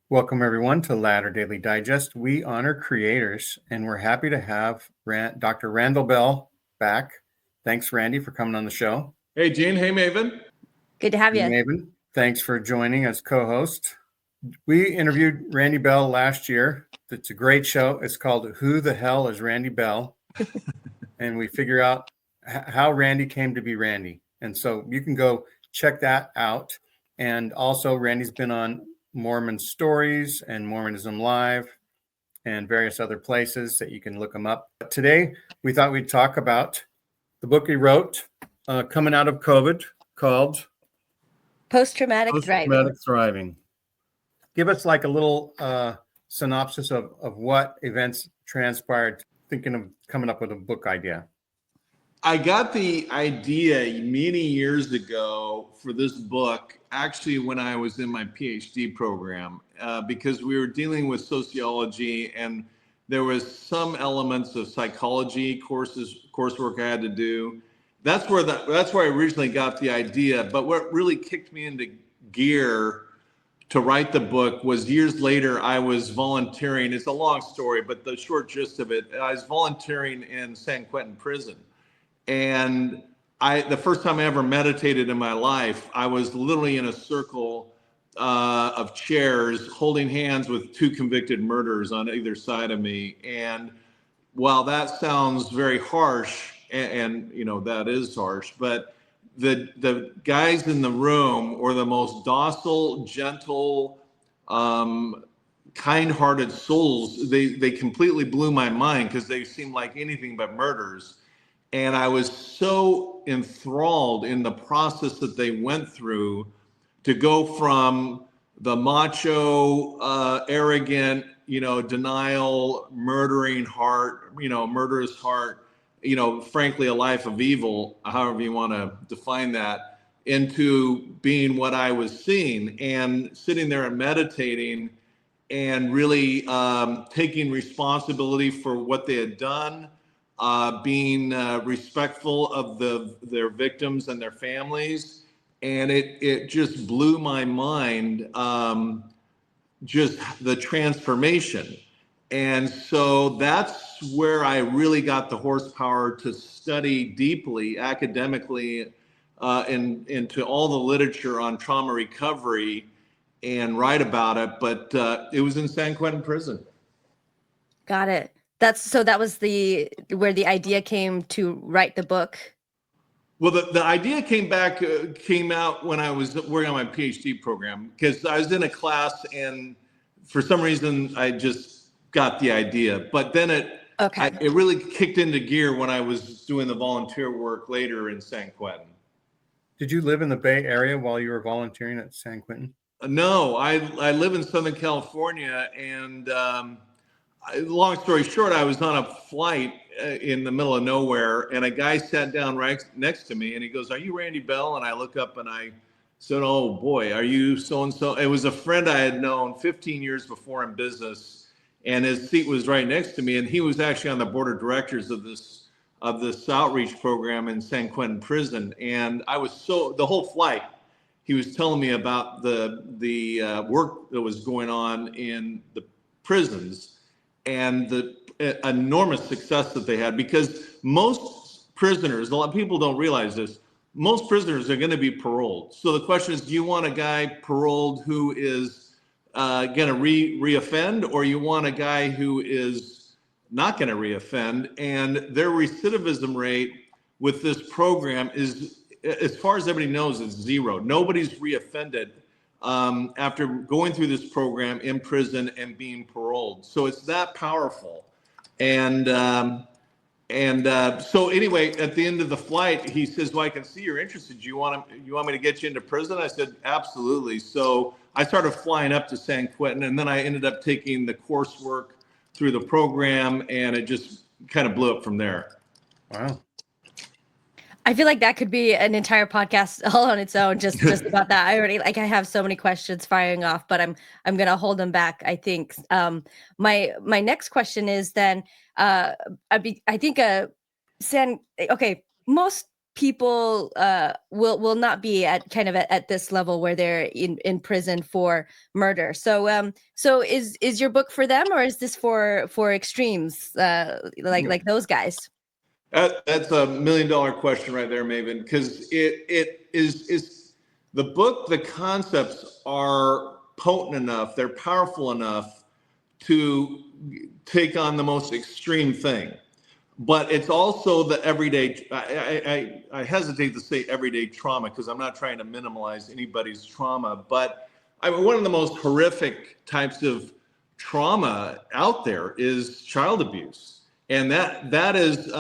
Welcome, everyone, to Ladder Daily Digest. We honor creators, and we're happy to have Dr. Randall Bell back. Thanks, Randy, for coming on the show. Hey, Gene. Hey, Maven. Good to have you. Maven, thanks for joining as co-host. We interviewed Randy Bell last year. It's a great show. It's called Who the Hell is Randy Bell? And we figure out how Randy came to be Randy. And so you can go check that out. And also, Randy's been on Mormon Stories and Mormonism Live and various other places that you can look them up. But today, we thought we'd talk about the book he wrote coming out of COVID called Post-Traumatic Thriving. Give us like a little synopsis of what events transpired, thinking of coming up with a book idea. I got the idea many years ago for this book, actually when I was in my PhD program, because we were dealing with sociology and there was some elements of psychology coursework I had to do. That's where I originally got the idea. But what really kicked me into gear to write the book was years later. I was volunteering. It's a long story, but the short gist of it, I was volunteering in San Quentin prison. And the first time I ever meditated in my life, I was literally in a circle of chairs holding hands with two convicted murderers on either side of me. And while that sounds very harsh, and you know, that is harsh, but the guys in the room were the most docile, gentle, kind-hearted souls. They completely blew my mind because they seemed like anything but murderers. And I was so enthralled in the process that they went through to go from the macho, arrogant, denial, murdering heart, murderous heart, frankly, a life of evil, however you want to define that, into being what I was seeing and sitting there and meditating and really taking responsibility for what they had done. Being respectful of their victims and their families. And it just blew my mind, just the transformation. And so that's where I really got the horsepower to study deeply, academically, into all the literature on trauma recovery and write about it. But it was in San Quentin prison. Got it. That was where the idea came to write the book. Well, the idea came out when I was working on my PhD program, because I was in a class and for some reason I just got the idea. But then it really kicked into gear when I was doing the volunteer work later in San Quentin. Did you live in the Bay Area while you were volunteering at San Quentin? No, I live in Southern California, and long story short, I was on a flight in the middle of nowhere, and a guy sat down right next to me, and he goes, "Are you Randy Bell?" And I look up and I said, "Oh boy, are you so-and-so?" It was a friend I had known 15 years before in business, and his seat was right next to me, and he was actually on the board of directors of this outreach program in San Quentin prison. And I was the whole flight, he was telling me about the work that was going on in the prisons and the enormous success that they had, because most prisoners, a lot of people don't realize this, most prisoners are going to be paroled. So the question is, do you want a guy paroled who is going to re-offend, or you want a guy who is not going to re-offend? And their recidivism rate with this program is, as far as everybody knows, is zero. Nobody's re-offended after going through this program in prison and being paroled. So it's that powerful. And so anyway, at the end of the flight, he says, "Well, I can see you're interested. You want me to get you into prison?" I said, "Absolutely." So I started flying up to San Quentin, and then I ended up taking the coursework through the program, and it just kind of blew up from there. Wow. I feel like that could be an entire podcast all on its own, just about that. I have so many questions firing off, but I'm gonna hold them back, I think. My next question is then, most people will not be at kind of at this level where they're in prison for murder. So so is your book for them, or is this for extremes like those guys? That's $1 million question right there, Maven, because it is the book. The concepts are potent enough, they're powerful enough to take on the most extreme thing. But it's also the everyday. I hesitate to say everyday trauma because I'm not trying to minimize anybody's trauma. But I mean, one of the most horrific types of trauma out there is child abuse, and that is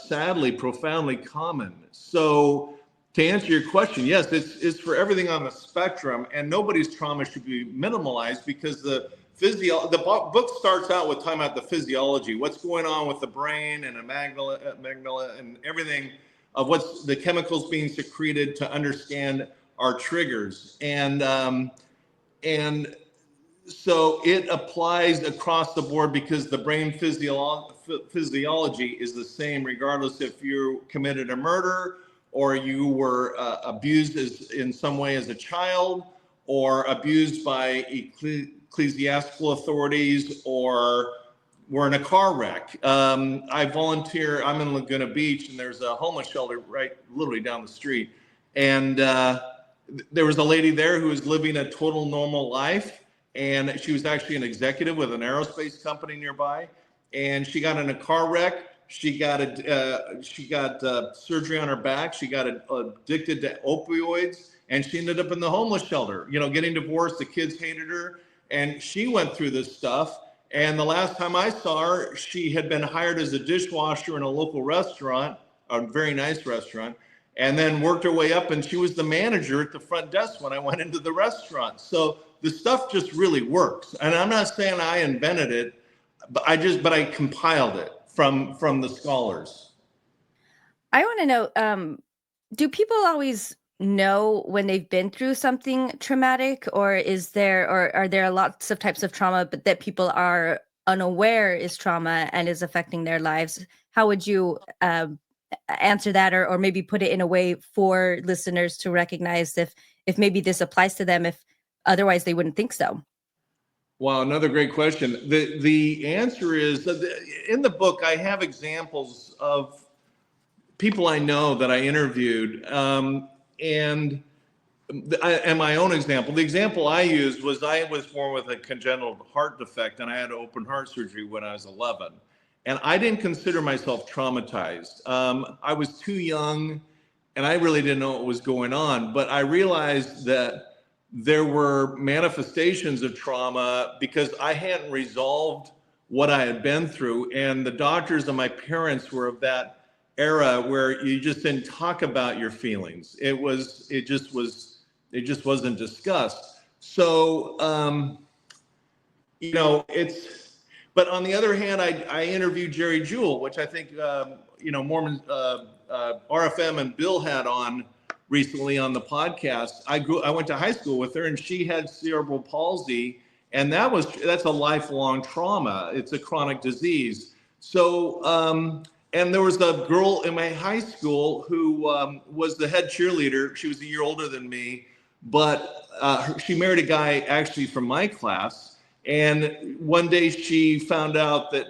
sadly profoundly common. So to answer your question, yes, it's for everything on the spectrum, and nobody's trauma should be minimalized because the book starts out with talking about the physiology, what's going on with the brain and amygdala and everything of what's the chemicals being secreted to understand our triggers. And so it applies across the board because the brain physiology is the same regardless if you committed a murder or you were abused in some way as a child or abused by ecclesiastical authorities or were in a car wreck. I volunteer, I'm in Laguna Beach, and there's a homeless shelter right literally down the street. And there was a lady there who was living a total normal life, and she was actually an executive with an aerospace company nearby, and she got in a car wreck. She got surgery on her back. She got addicted to opioids, and she ended up in the homeless shelter, getting divorced. The kids hated her, and she went through this stuff. And the last time I saw her, she had been hired as a dishwasher in a local restaurant, a very nice restaurant, and then worked her way up, and she was the manager at the front desk when I went into the restaurant. So the stuff just really works. And I'm not saying I invented it, but I compiled it from the scholars. I want to know, do people always know when they've been through something traumatic, or are there lots of types of trauma but that people are unaware is trauma and is affecting their lives? How would you answer that, or maybe put it in a way for listeners to recognize if maybe this applies to them, if otherwise they wouldn't think so? Wow, another great question. The answer is in the book, I have examples of people I know that I interviewed, and my own example. The example I used was I was born with a congenital heart defect, and I had open heart surgery when I was 11. And I didn't consider myself traumatized. I was too young, and I really didn't know what was going on. But I realized that there were manifestations of trauma because I hadn't resolved what I had been through. And the doctors and my parents were of that era where you just didn't talk about your feelings. It just wasn't discussed. So, but on the other hand, I interviewed Jerry Jewell, which I think, Mormon, RFM and Bill had on recently on the podcast. I went to high school with her, and she had cerebral palsy, and that's a lifelong trauma. It's a chronic disease. So, and there was a girl in my high school who was the head cheerleader. She was a year older than me, but she married a guy actually from my class. And one day she found out that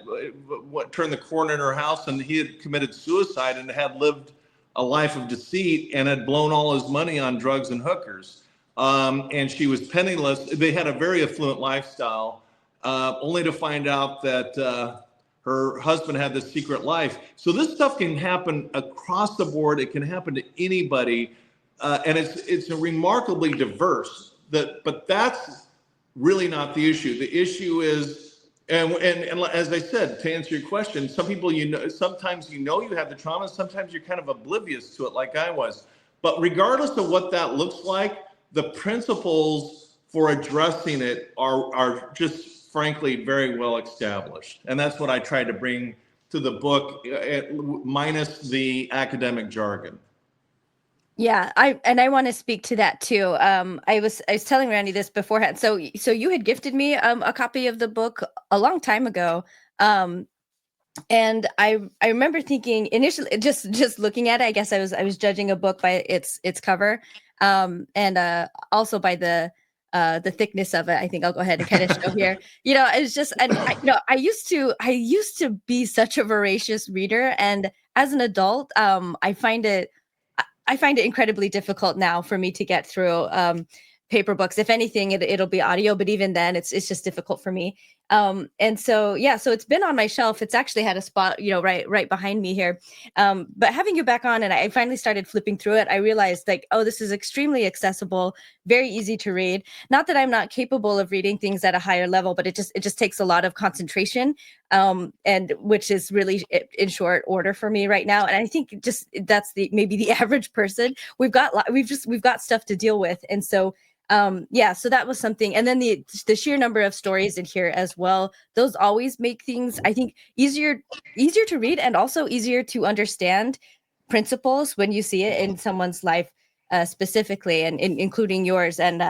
what turned the corner in her house, and he had committed suicide and had lived a life of deceit and had blown all his money on drugs and hookers. And she was penniless. They had a very affluent lifestyle, only to find out that her husband had this secret life. So this stuff can happen across the board. It can happen to anybody. And it's a remarkably diverse. But that's really not the issue. The issue is, and as I said, to answer your question, some people, sometimes you have the trauma, sometimes you're kind of oblivious to it like I was. But regardless of what that looks like, the principles for addressing it are just frankly very well established. And that's what I tried to bring to the book, minus the academic jargon. Yeah, I want to speak to that too. I was telling Randy this beforehand. So you had gifted me a copy of the book a long time ago. And I remember thinking initially, just looking at it, I guess I was judging a book by its cover, and also by the thickness of it. I think I'll go ahead and kind of show here. It's just, and I used to be such a voracious reader, and as an adult, I find it incredibly difficult now for me to get through paper books. If anything, it'll be audio, but even then, it's just difficult for me. And so so it's been on my shelf. It's actually had a spot, right behind me here. But having you back on, and I finally started flipping through it, I realized like, oh, this is extremely accessible, very easy to read. Not that I'm not capable of reading things at a higher level, but it just takes a lot of concentration, and which is really in short order for me right now. And I think just that's maybe the average person. We've got stuff to deal with, and so. So that was something. And then the sheer number of stories in here as well, those always make things, I think, easier to read, and also easier to understand principles when you see it in someone's life, specifically, and including yours. And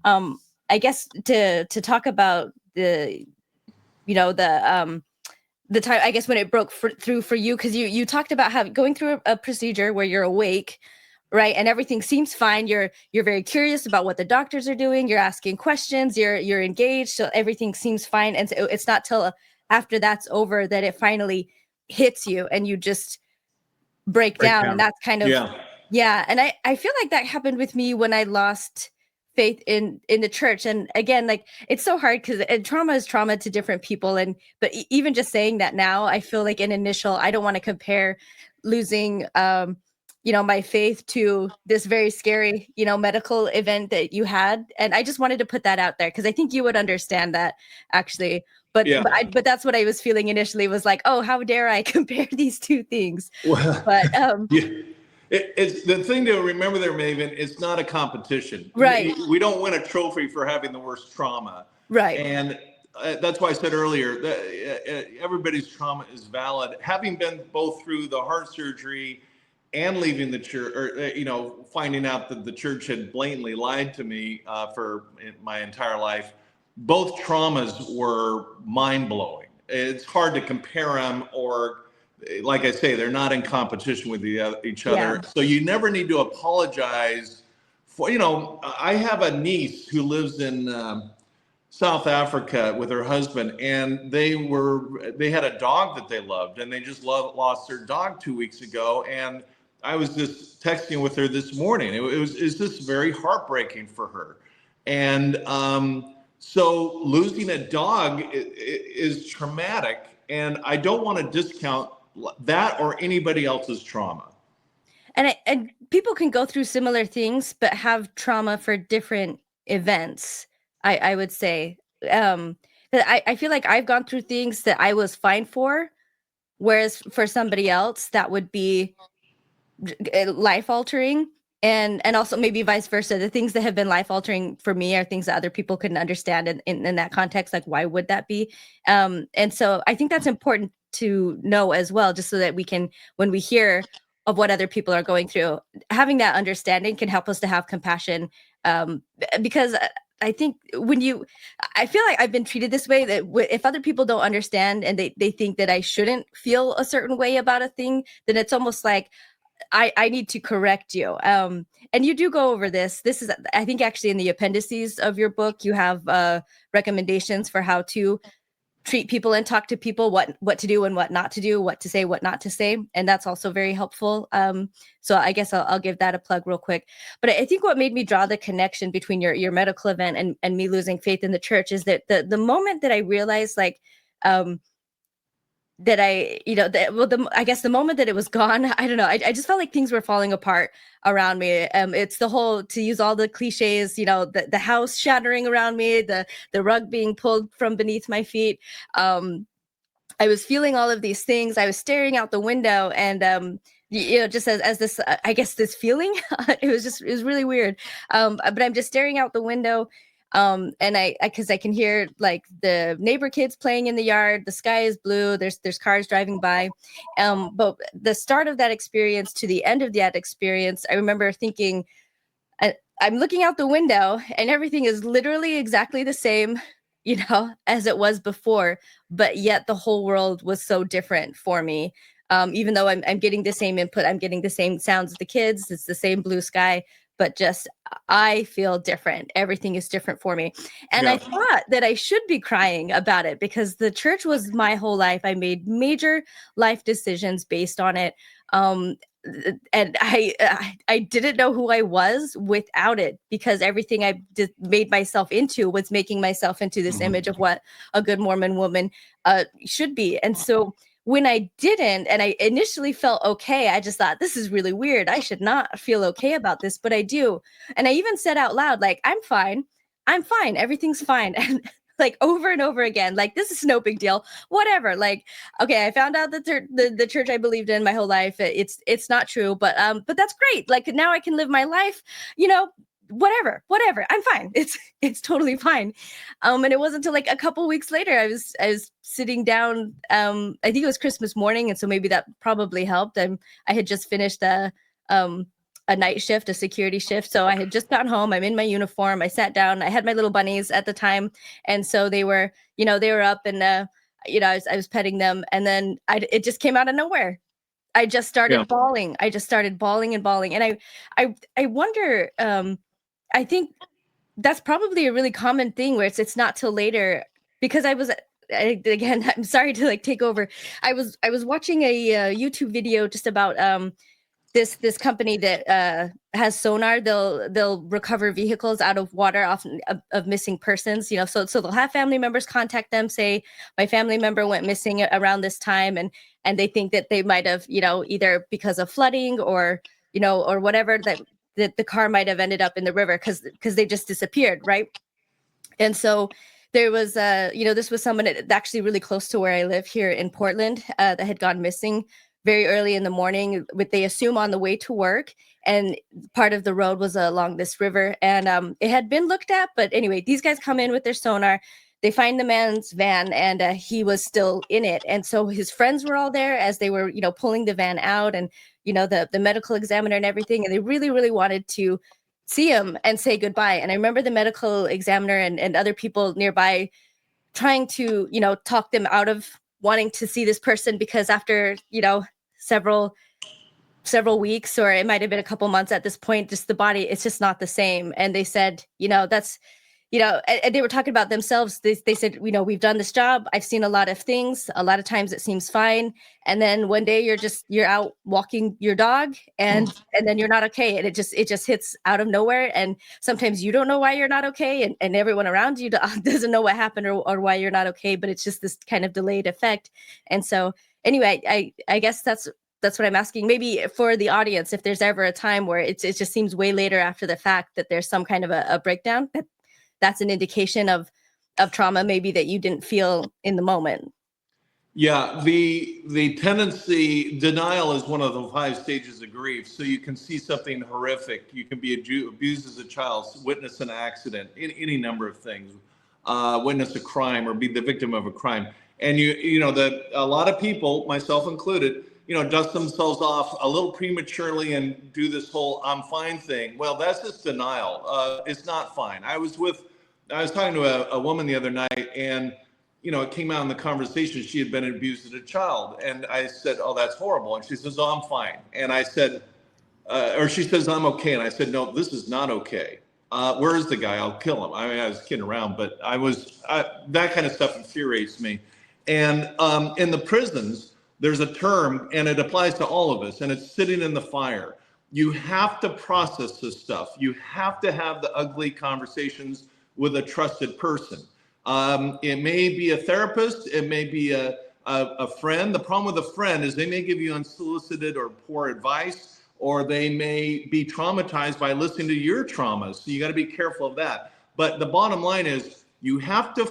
I guess to talk about the time, I guess, when it broke through for you, because you talked about going through a procedure where you're awake, right, and everything seems fine. You're very curious about what the doctors are doing. You're asking questions. You're engaged, so everything seems fine. And so it's not till after that's over that it finally hits you, and you just break down. And that's kind of And I feel like that happened with me when I lost faith in the church. And again, like, it's so hard because trauma is trauma to different people. But even just saying that now, I feel like I don't want to compare losing my faith to this very scary medical event that you had. And I just wanted to put that out there because I think you would understand that, actually. But that's what I was feeling initially, was like, oh, how dare I compare these two things. But it's the thing to remember there, Maven. It's not a competition, right? We don't win a trophy for having the worst trauma, right? And that's why I said earlier that everybody's trauma is valid. Having been both through the heart surgery and leaving the church, or finding out that the church had blatantly lied to me for my entire life, both traumas were mind-blowing. It's hard to compare them, or, like I say, they're not in competition with each other. Yeah. So you never need to apologize for, I have a niece who lives in South Africa with her husband, and they had a dog that they loved, and they just lost their dog 2 weeks ago. And I was just texting with her this morning. It was just very heartbreaking for her. And so losing a dog is traumatic, and I don't want to discount that or anybody else's trauma. And people can go through similar things, but have trauma for different events, I would say. I feel like I've gone through things that I was fine for, whereas for somebody else that would be life altering. And also maybe vice versa. The things that have been life altering for me are things that other people couldn't understand in that context. Like, why would that be? And so I think that's important to know as well, just so that we can, when we hear of what other people are going through, having that understanding can help us to have compassion. Because I think I feel like I've been treated this way, that if other people don't understand and they think that I shouldn't feel a certain way about a thing, then it's almost like I need to correct you. And you do go over this. This is, I think, actually in the appendices of your book, you have recommendations for how to treat people and talk to people, what to do and what not to do, what to say, what not to say. And that's also very helpful. So I guess I'll give that a plug real quick. But I think what made me draw the connection between your medical event and me losing faith in the church is that the moment that I realized, like, that I guess the moment that it was gone, I don't know. I just felt like things were falling apart around me. It's the whole, to use all the cliches, the house shattering around me, the rug being pulled from beneath my feet. I was feeling all of these things. I was staring out the window, and just as this, I guess, this feeling, it was really weird. But I'm just staring out the window. And because I can hear, like, the neighbor kids playing in the yard. The sky is blue. There's cars driving by. But the start of that experience to the end of that experience, I remember thinking, I'm looking out the window and everything is literally exactly the same as it was before, but yet the whole world was so different for me. Even though I'm getting the same input, I'm getting the same sounds of the kids, it's the same blue sky, but just I feel different. Everything is different for me. And I thought that I should be crying about it because the church was my whole life. I made major life decisions based on it. And I didn't know who I was without it, because everything I made myself into was making myself into this image of what a good Mormon woman should be. And so when I didn't, and I initially felt okay, I just thought, this is really weird. I should not feel okay about this, but I do. And I even said out loud, like, I'm fine. Everything's fine. And like over and over again, like, this is no big deal, whatever. Like, okay, I found out that the church I believed in my whole life, it's not true, but that's great. Like, now I can live my life, whatever, I'm fine. It's totally fine. And it wasn't until like a couple weeks later, I was sitting down, I think it was Christmas morning, and so maybe that probably helped. I had just finished a night shift, a security shift, so I had just gotten home. I'm in my uniform. I sat down. I had my little bunnies at the time, and so they were up, and I was petting them, and then it just came out of nowhere. I just started bawling. I just started bawling and bawling, and I wonder. I think that's probably a really common thing where it's not till later, because again, I'm sorry to like take over. I was watching a YouTube video just about this company that has sonar. They'll recover vehicles out of water, often of missing persons. So they'll have family members contact them, say, my family member went missing around this time, and they think that they might have, either because of flooding or or whatever, that the car might have ended up in the river because they just disappeared, right? And so there was this was someone actually really close to where I live here in Portland that had gone missing very early in the morning, they assume on the way to work, and part of the road was along this river, and it had been looked at. But anyway, these guys come in with their sonar, they find the man's van, and he was still in it. And so his friends were all there as they were, pulling the van out, and the medical examiner and everything, and they really, really wanted to see him and say goodbye. And I remember the medical examiner and other people nearby trying to, talk them out of wanting to see this person, because after, several weeks, or it might have been a couple months at this point, just the body, it's just not the same. And they said, that's, and they were talking about themselves. They said, we've done this job. I've seen a lot of things. A lot of times it seems fine. And then one day you're out walking your dog, and then you're not okay. And it just hits out of nowhere. And sometimes you don't know why you're not okay. And everyone around you doesn't know what happened or why you're not okay, but it's just this kind of delayed effect. And so anyway, I guess that's what I'm asking. Maybe for the audience, if there's ever a time where it just seems way later after the fact that there's some kind of a breakdown, that's an indication of trauma maybe that you didn't feel in the moment. Yeah, the tendency, denial is one of the 5 stages of grief. So you can see something horrific. You can be abused as a child, witness an accident, any number of things, witness a crime, or be the victim of a crime. And a lot of people, myself included, dust themselves off a little prematurely and do this whole "I'm fine" thing. Well, that's just denial. It's not fine. I was talking to a woman the other night, and it came out in the conversation she had been abused as a child, and I said, "Oh, that's horrible." And she says, "Oh, I'm fine." And I said, or she says, "I'm okay." And I said, "No, this is not okay. Where is the guy? I'll kill him." I mean, I was kidding around, but that kind of stuff infuriates me. And in the prisons, there's a term, and it applies to all of us, and it's sitting in the fire. You have to process this stuff. You have to have the ugly conversations with a trusted person. It may be a therapist, it may be a friend. The problem with a friend is they may give you unsolicited or poor advice, or they may be traumatized by listening to your traumas. So you got to be careful of that. But the bottom line is you have to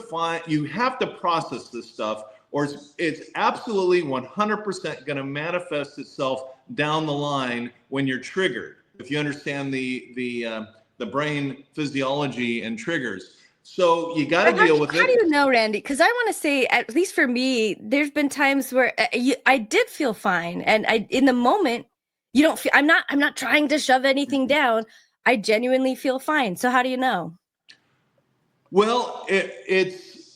process this stuff, or it's absolutely 100% going to manifest itself down the line when you're triggered. If you understand the brain physiology and triggers. So you got to deal with it. How do you know, Randy? Because I want to say, at least for me, there's been times where I did feel fine, and in the moment, you don't feel. I'm not trying to shove anything down. I genuinely feel fine. So how do you know? Well, it's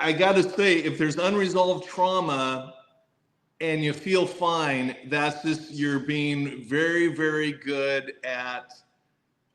I got to say, if there's unresolved trauma and you feel fine, that's just, you're being very, very good at,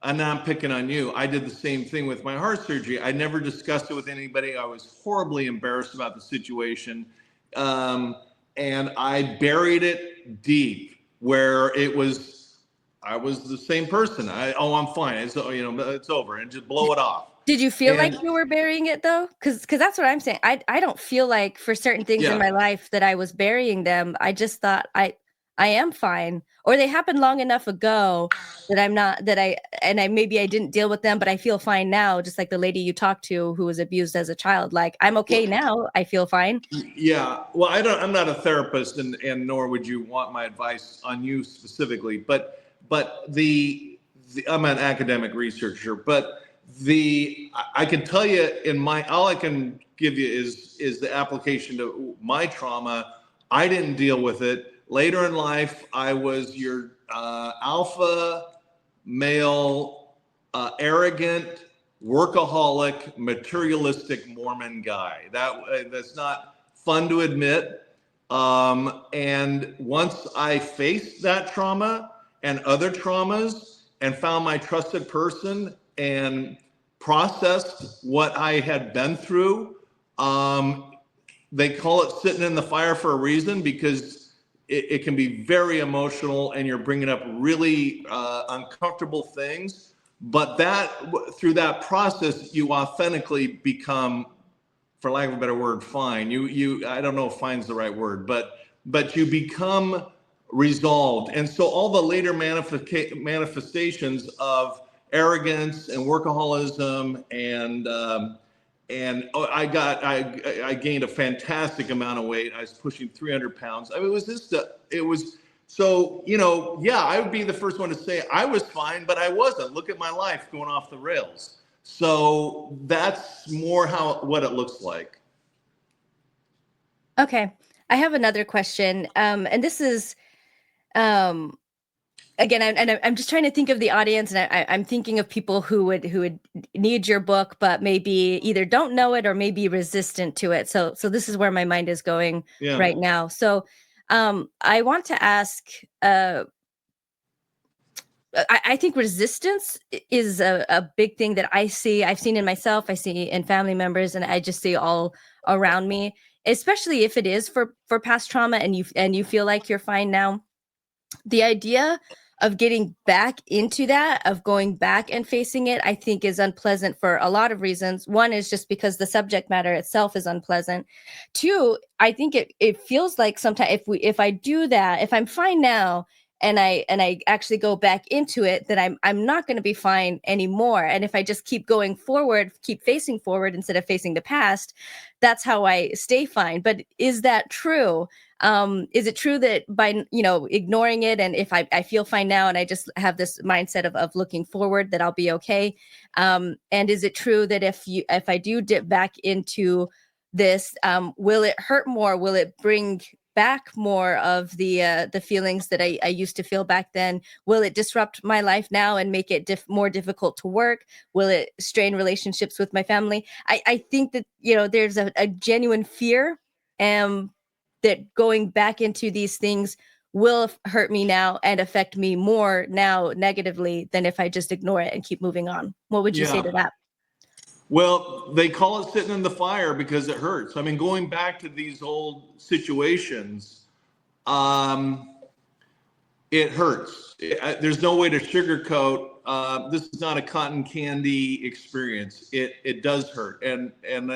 I'm not picking on you. I did the same thing with my heart surgery. I never discussed it with anybody. I was horribly embarrassed about the situation. And I buried it deep where it was, I was the same person. I'm fine. It's, it's over, and just blow it off. Did you feel like you were burying it though? Because that's what I'm saying. I don't feel like for certain things in my life that I was burying them. I just thought I am fine, or they happened long enough ago that I'm not, maybe I didn't deal with them, but I feel fine now. Just like the lady you talked to who was abused as a child. Like, I'm okay now. I feel fine. Yeah. Well, I'm not a therapist, and nor would you want my advice on you specifically, but the I'm an academic researcher, but I can tell you all I can give you is the application to my trauma. I didn't deal with it. Later in life, I was your alpha male, arrogant, workaholic, materialistic Mormon guy. That's not fun to admit. And once I faced that trauma and other traumas and found my trusted person and processed what I had been through, they call it sitting in the fire for a reason, because it can be very emotional and you're bringing up really uncomfortable things. But through that process, you authentically become, for lack of a better word, fine. I don't know if fine's the right word, but you become resolved. And so all the later manifestations of arrogance and workaholism and I gained a fantastic amount of weight. I was pushing 300 pounds. I mean, I would be the first one to say I was fine, but I wasn't. Look at my life going off the rails. So that's more what it looks like. Okay. I have another question. And this is, again, I'm just trying to think of the audience, and I'm thinking of people who would need your book, but maybe either don't know it or maybe resistant to it. So this is where my mind is going right now. So I want to ask, I think resistance is a big thing that I've seen in myself, I see in family members, and I just see all around me, especially if it is for past trauma and you feel like you're fine now. The idea of getting back into that, of going back and facing it, I think is unpleasant for a lot of reasons. One is just because the subject matter itself is unpleasant. Two, I think it feels like sometimes if I do that, if I'm fine now and I actually go back into it, then I'm not going to be fine anymore. And if I just keep going forward, keep facing forward instead of facing the past, that's how I stay fine. But is that true? Is it true that by, ignoring it, and if I feel fine now and I just have this mindset of looking forward, that I'll be okay? And is it true that if I do dip back into this, will it hurt more? Will it bring back more of the feelings that I used to feel back then? Will it disrupt my life now and make it more difficult to work? Will it strain relationships with my family? I think that, there's a genuine fear that going back into these things will hurt me now and affect me more now negatively than if I just ignore it and keep moving on. What would you say to that? Well, they call it sitting in the fire because it hurts. I mean, going back to these old situations, it hurts. There's no way to sugarcoat. This is not a cotton candy experience. It does hurt. And in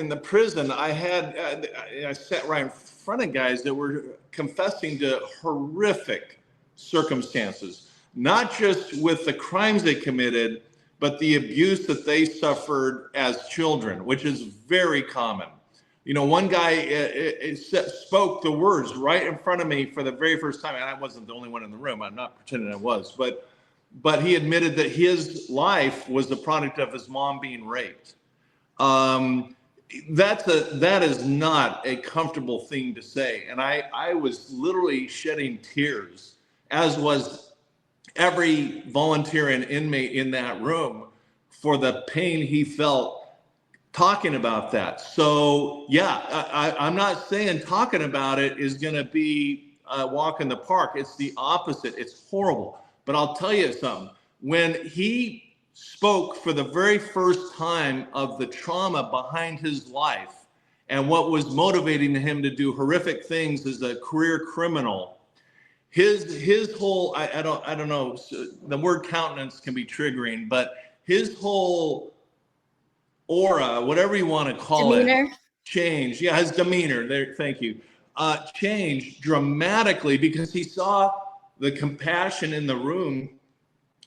the prison, I sat right in front of guys that were confessing to horrific circumstances, not just with the crimes they committed, but the abuse that they suffered as children, which is very common. One guy spoke the words right in front of me for the very first time, and I wasn't the only one in the room. I'm not pretending I was, but he admitted that his life was the product of his mom being raped. That is not a comfortable thing to say. And I was literally shedding tears, as was every volunteer and inmate in that room, for the pain he felt talking about that. So yeah, I'm not saying talking about it is going to be a walk in the park. It's the opposite. It's horrible. But I'll tell you something. When he spoke for the very first time of the trauma behind his life and what was motivating him to do horrific things as a career criminal, his whole, I don't know, the word countenance can be triggering, but his whole aura, whatever you want to call Demeanor. it, changed. Yeah, his demeanor there. Thank you. Changed dramatically because he saw the compassion in the room,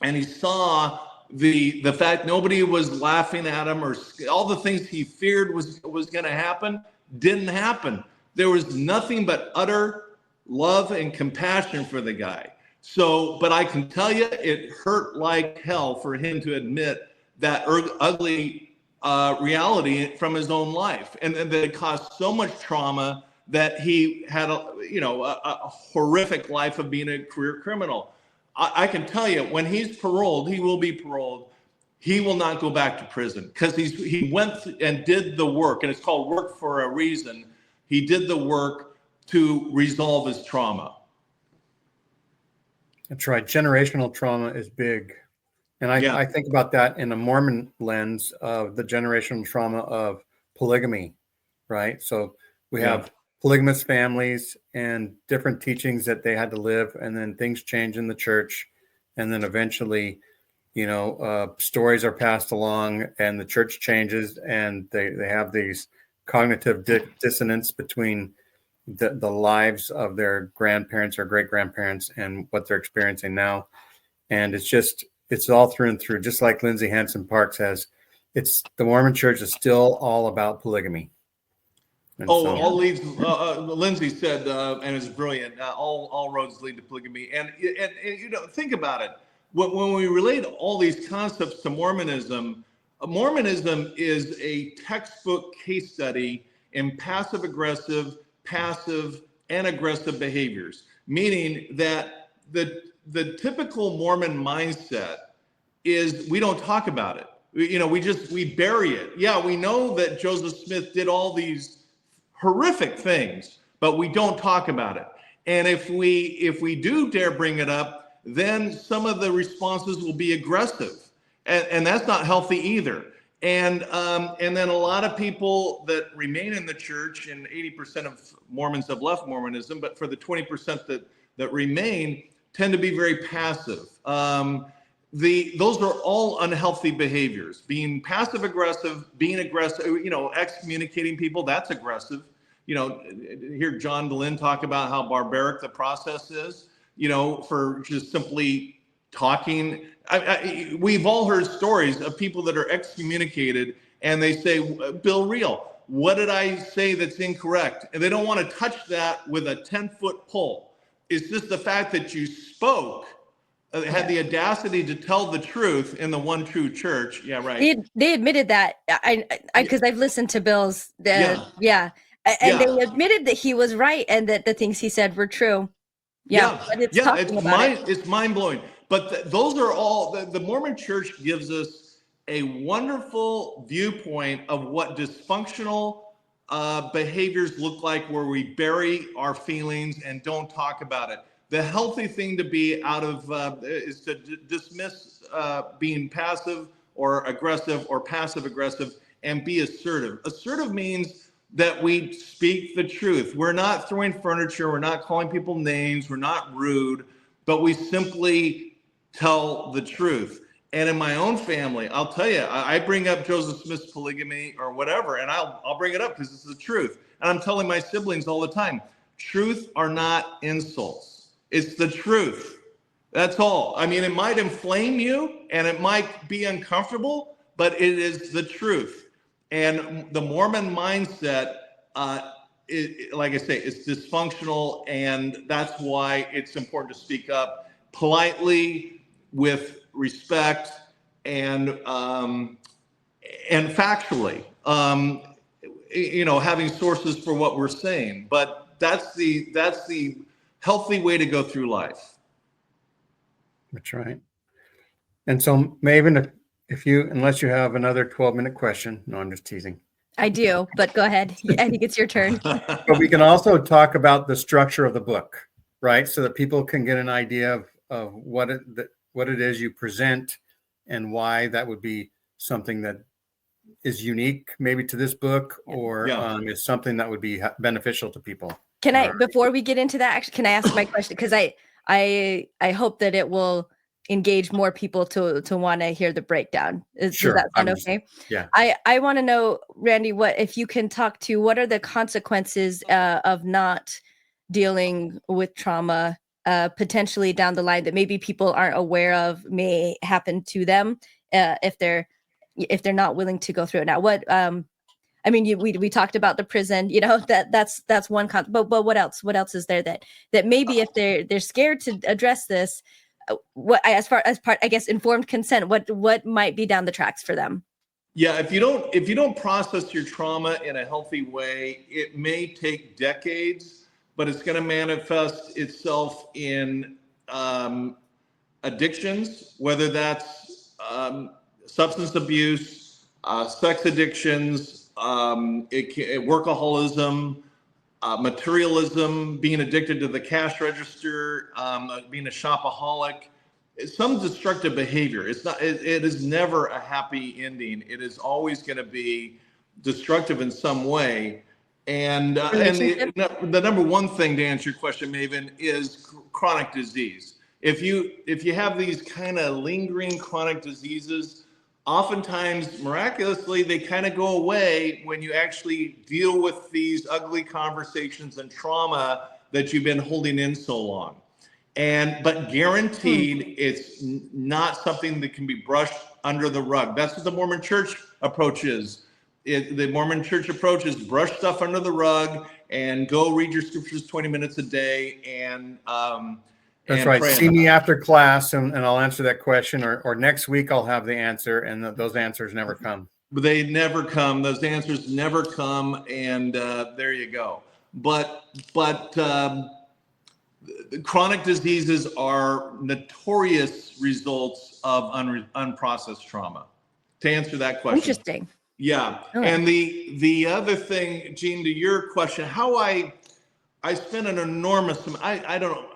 and he saw the fact nobody was laughing at him, or all the things he feared was going to happen didn't happen. There was nothing but utter love and compassion for the guy. So, but I can tell you, it hurt like hell for him to admit that ugly reality from his own life, and that it caused so much trauma that he had a horrific life of being a career criminal. I can tell you, when he's paroled, he will be paroled. He will not go back to prison because he went and did the work, and it's called work for a reason. He did the work to resolve his trauma. That's right. Generational trauma is big. And I think about that in a Mormon lens of the generational trauma of polygamy, right? So we have polygamous families and different teachings that they had to live, and then things change in the church. And then eventually, stories are passed along and the church changes, and they have these cognitive dissonance between the lives of their grandparents or great grandparents and what they're experiencing now. And it's all through and through, just like Lindsay Hansen Park says, the Mormon church is still all about polygamy. And all leads, Lindsay said, and it's brilliant, all roads lead to polygamy. And think about it. When we relate all these concepts to Mormonism, Mormonism is a textbook case study in passive aggressive, passive, and aggressive behaviors, meaning that the typical Mormon mindset is we don't talk about it. We bury it. Yeah, we know that Joseph Smith did all these horrific things, but we don't talk about it. And if we do dare bring it up, then some of the responses will be aggressive, and that's not healthy either. And then a lot of people that remain in the church, and 80% of Mormons have left Mormonism, but for the 20% that remain, tend to be very passive. Those are all unhealthy behaviors. Being passive aggressive, being aggressive, excommunicating people, that's aggressive. Hear John DeLynn talk about how barbaric the process is, for just simply talking. We've all heard stories of people that are excommunicated and they say, Bill Reel, what did I say that's incorrect? And they don't want to touch that with a 10-foot pole. It's just the fact that you spoke, had the audacity to tell the truth in the one true church. Yeah, right. They admitted that. Because I've listened to Bill's. And they admitted that he was right and that the things he said were true. It's mind blowing. But those are all the Mormon Church gives us a wonderful viewpoint of what dysfunctional behaviors look like, where we bury our feelings and don't talk about it. The healthy thing to be out of is to dismiss being passive or aggressive or passive aggressive and be assertive. Assertive means that we speak the truth. We're not throwing furniture. We're not calling people names. We're not rude, but we simply tell the truth. And in my own family, I'll tell you, I bring up Joseph Smith's polygamy or whatever, and I'll bring it up because it's the truth. And I'm telling my siblings all the time, truth are not insults. It's the truth. That's all. I mean, it might inflame you and it might be uncomfortable, but it is the truth. And the Mormon mindset, like I say, it's dysfunctional, and that's why it's important to speak up politely, with respect, and factually. Having sources for what we're saying. But that's the healthy way to go through life. That's right. And so, Maven, unless you have another 12-minute question. No, I'm just teasing. I do, but go ahead. I think it's your turn. But we can also talk about the structure of the book, right? So that people can get an idea of what it is you present and why that would be something that is unique maybe to this book, or is something that would be beneficial to people. Can I, before we get into that, actually, can I ask my question? Because I hope that it will engage more people to want to hear the breakdown. Sure. Does that sound okay? Yeah. I want to know, Randy, if you can talk to what are the consequences of not dealing with trauma potentially down the line that maybe people aren't aware of may happen to them if they're not willing to go through it. Now, I mean, we talked about the prison, that's one but what else? What else is there that maybe if they're scared to address this, as part, I guess, informed consent, what might be down the tracks for them? Yeah, if you don't process your trauma in a healthy way, it may take decades, but it's going to manifest itself in addictions, whether that's substance abuse, sex addictions, workaholism, materialism, being addicted to the cash register, being a shopaholic, some destructive behavior. It is never a happy ending. It is always going to be destructive in some way. And the number one thing, to answer your question, Maven, is chronic disease. If you have these kind of lingering chronic diseases, oftentimes, miraculously, they kind of go away when you actually deal with these ugly conversations and trauma that you've been holding in so long. But guaranteed, it's not something that can be brushed under the rug. That's what the Mormon Church approach is. The Mormon Church approach is brush stuff under the rug and go read your scriptures 20 minutes a day and that's right. See me after class and I'll answer that question, or next week I'll have the answer, and those answers never come. But they never come. Those answers never come, and there you go. But chronic diseases are notorious results of unprocessed trauma. To answer that question. Interesting. Yeah. Oh. And the other thing, Gene, to your question, how I spent an enormous amount,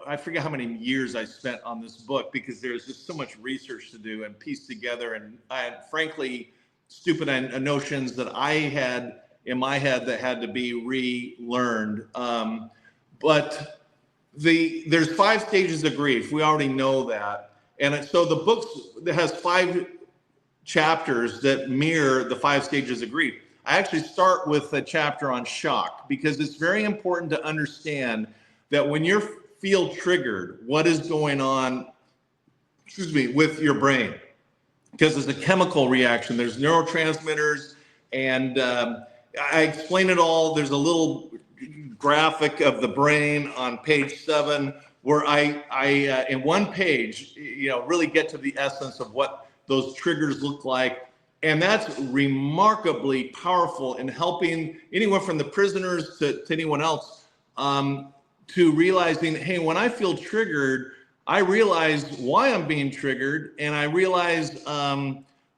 I forget how many years I spent on this book, because there's just so much research to do and piece together. And I had, frankly, stupid notions that I had in my head that had to be relearned. But there's 5 stages of grief. We already know that. And so the book has 5 chapters that mirror the 5 stages of grief. I actually start with a chapter on shock, because it's very important to understand that when you feel triggered, what is going on, with your brain, because it's a chemical reaction. There's neurotransmitters, and I explain it all. There's a little graphic of the brain on page 7 where I in one page, really get to the essence of what those triggers look like. And that's remarkably powerful in helping anyone from the prisoners to anyone else to realizing, hey, when I feel triggered, I realize why I'm being triggered, and I realize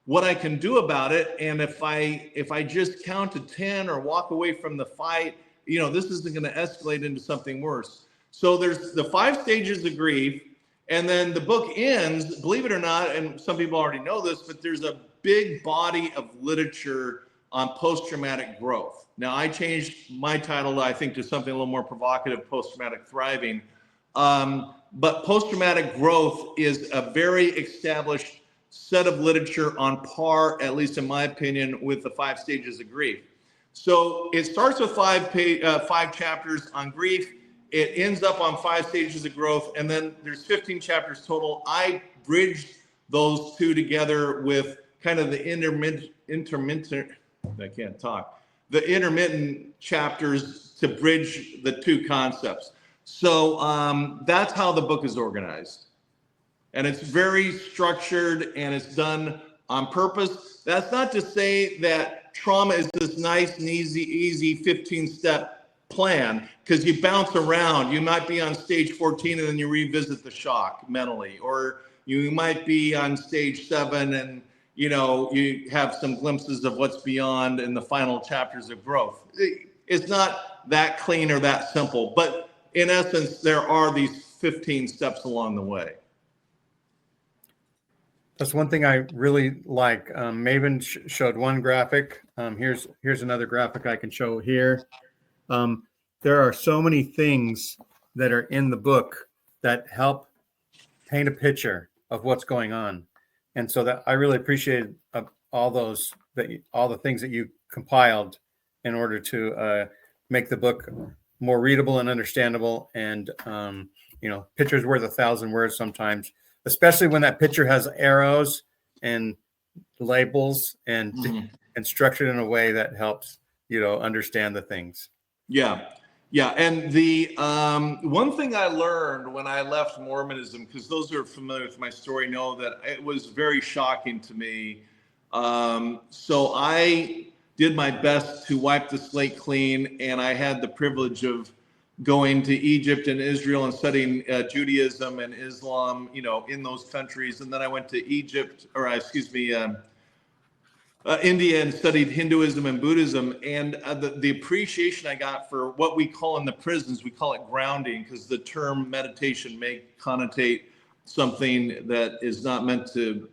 what I can do about it. And if I just count to 10 or walk away from the fight, this isn't going to escalate into something worse. So there's the 5 stages of grief. And then the book ends, believe it or not, and some people already know this, but there's a big body of literature on post-traumatic growth. Now, I changed my title, I think, to something a little more provocative, post-traumatic thriving. But post-traumatic growth is a very established set of literature on par, at least in my opinion, with the 5 stages of grief. So it starts with 5 chapters on grief. It ends up on 5 stages of growth, and then there's 15 chapters total. I bridged those 2 together with kind of the intermittent chapters to bridge the 2 concepts. So that's how the book is organized, and it's very structured, and it's done on purpose. That's not to say that trauma is this nice and easy 15-step plan, because you bounce around. You might be on stage 14 and then you revisit the shock mentally, or you might be on stage 7 and you have some glimpses of what's beyond in the final chapters of growth. It's not that clean or that simple, but in essence, there are these 15 steps along the way. That's one thing I really like. Maven showed one graphic. Here's another graphic I can show here. There are so many things that are in the book that help paint a picture of what's going on. And so that I really appreciate all the things that you compiled in order to make the book more readable and understandable. And, pictures worth 1,000 words sometimes, especially when that picture has arrows and labels and structured in a way that helps, understand the things. Yeah. Yeah. And the one thing I learned when I left Mormonism, because those who are familiar with my story know that it was very shocking to me. So I did my best to wipe the slate clean, and I had the privilege of going to Egypt and Israel and studying Judaism and Islam, in those countries. And then I went to India and studied Hinduism and Buddhism. And the appreciation I got for what we call in the prisons, we call it grounding, because the term meditation may connotate something that is not meant to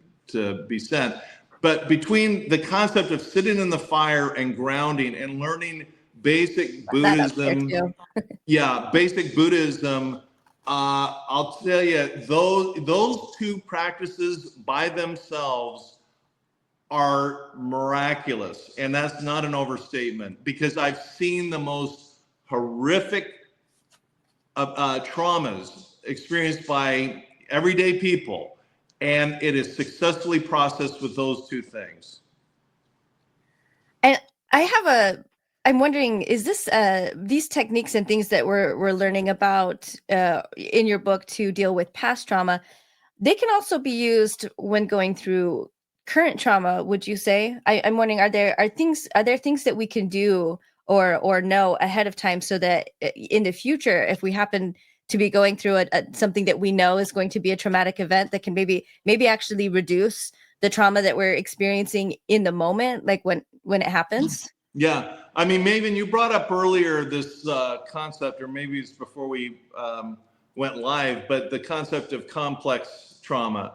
be said. But between the concept of sitting in the fire and grounding and learning basic Buddhism, basic Buddhism, I'll tell you, those two practices by themselves are miraculous. And that's not an overstatement, because I've seen the most horrific traumas experienced by everyday people, and it is successfully processed with those two things. And I'm wondering, is this these techniques and things that we're learning about in your book to deal with past trauma, they can also be used when going through current trauma, would you say? I'm wondering, are there things that we can do or know ahead of time, so that in the future, if we happen to be going through something that we know is going to be a traumatic event, that can maybe actually reduce the trauma that we're experiencing in the moment, like when it happens? Yeah. I mean, Maven, you brought up earlier this concept, or maybe it's before we went live, but the concept of complex trauma.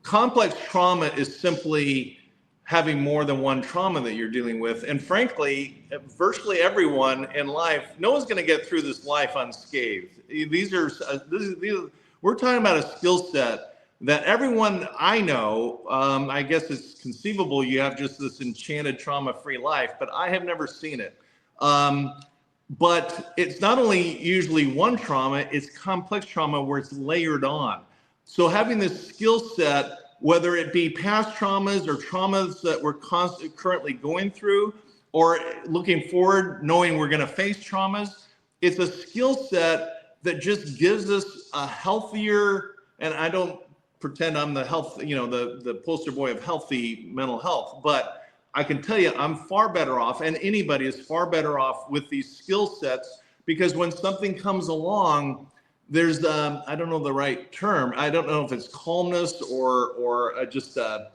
Complex trauma is simply having more than one trauma that you're dealing with. And frankly, virtually everyone in life, no one's going to get through this life unscathed. We're talking about a skill set that everyone I know, I guess it's conceivable you have just this enchanted trauma-free life, but I have never seen it. But it's not only usually one trauma, it's complex trauma where it's layered on. So having this skill set, whether it be past traumas or traumas that we're currently going through, or looking forward, knowing we're going to face traumas, it's a skill set that just gives us a healthier, and I don't pretend I'm the health, the poster boy of healthy mental health, but I can tell you I'm far better off, and anybody is far better off with these skill sets, because when something comes along, there's I don't know the right term. I don't know if it's calmness or just a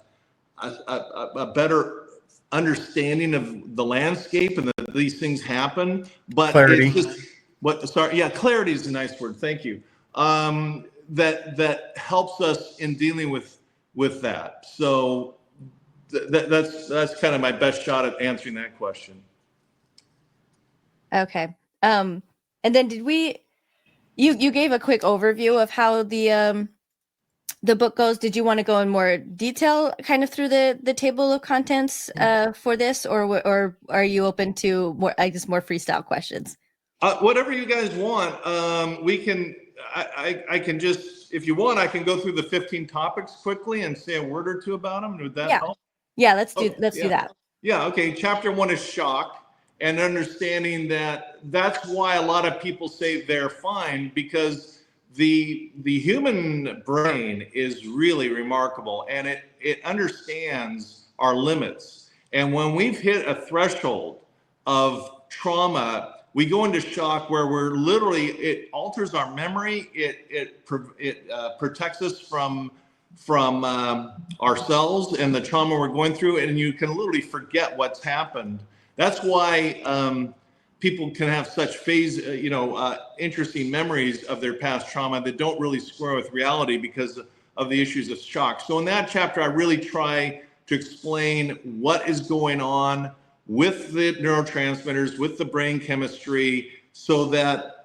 better understanding of the landscape and that these things happen. But clarity. It's just clarity is a nice word. Thank you. That helps us in dealing with that. So that's kind of my best shot at answering that question. Okay. And then you gave a quick overview of how the book goes. Did you want to go in more detail kind of through the table of contents for this, or are you open to more freestyle questions? Whatever you guys want. We can, I can just, if you want, I can go through the 15 topics quickly and say a word or two about them. Would that help? Yeah, let's do that. Yeah, okay. Chapter 1 is shock, and understanding that's why a lot of people say they're fine, because the human brain is really remarkable, and it understands our limits. And when we've hit a threshold of trauma, we go into shock, where we're literally, it alters our memory. It protects us from ourselves and the trauma we're going through, and you can literally forget what's happened. That's why people can have such interesting memories of their past trauma that don't really square with reality because of the issues of shock. So in that chapter, I really try to explain what is going on with the neurotransmitters, with the brain chemistry, so that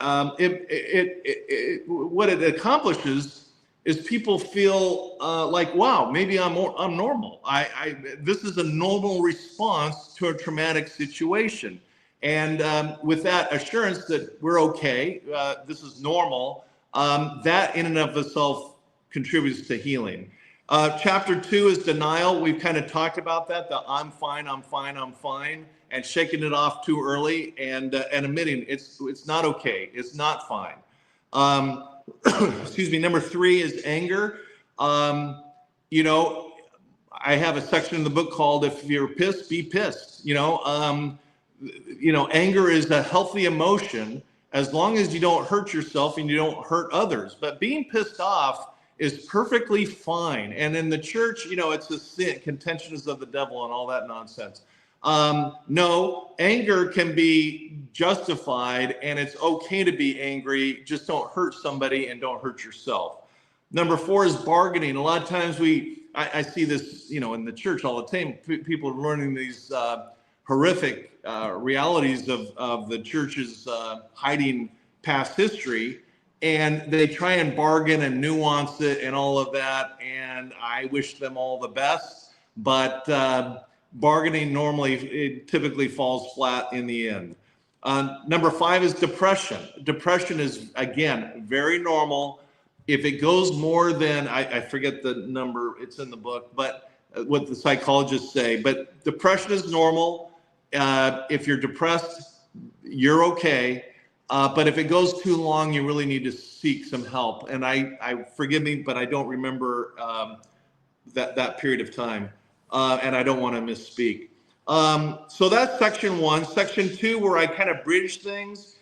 what it accomplishes is people feel like, wow, maybe I'm normal. This is a normal response to a traumatic situation. And with that assurance that we're okay, this is normal, that in and of itself contributes to healing. Chapter 2 is denial. We've kind of talked about that, the I'm fine, and shaking it off too early and admitting it's not okay, it's not fine. Excuse me. Number 3 is anger. I have a section in the book called "If You're Pissed, Be Pissed." Anger is a healthy emotion as long as you don't hurt yourself and you don't hurt others. But being pissed off is perfectly fine. And in the church, it's a sin. Contention is of the devil and all that nonsense. No, anger can be justified, and it's okay to be angry. Just don't hurt somebody and don't hurt yourself. Number 4 is bargaining. A lot of times I see this, in the church all the time. People are learning these horrific realities of the church's hiding past history, and they try and bargain and nuance it and all of that. And I wish them all the best, but bargaining it typically falls flat in the end. Number 5 is depression. Depression is, again, very normal. If it goes more than, I forget the number, it's in the book, but what the psychologists say, but depression is normal. If you're depressed, you're okay. But if it goes too long, you really need to seek some help. And I forgive me, but I don't remember that period of time. And I don't want to misspeak. So that's section 1. Section 2, where I kind of bridge things.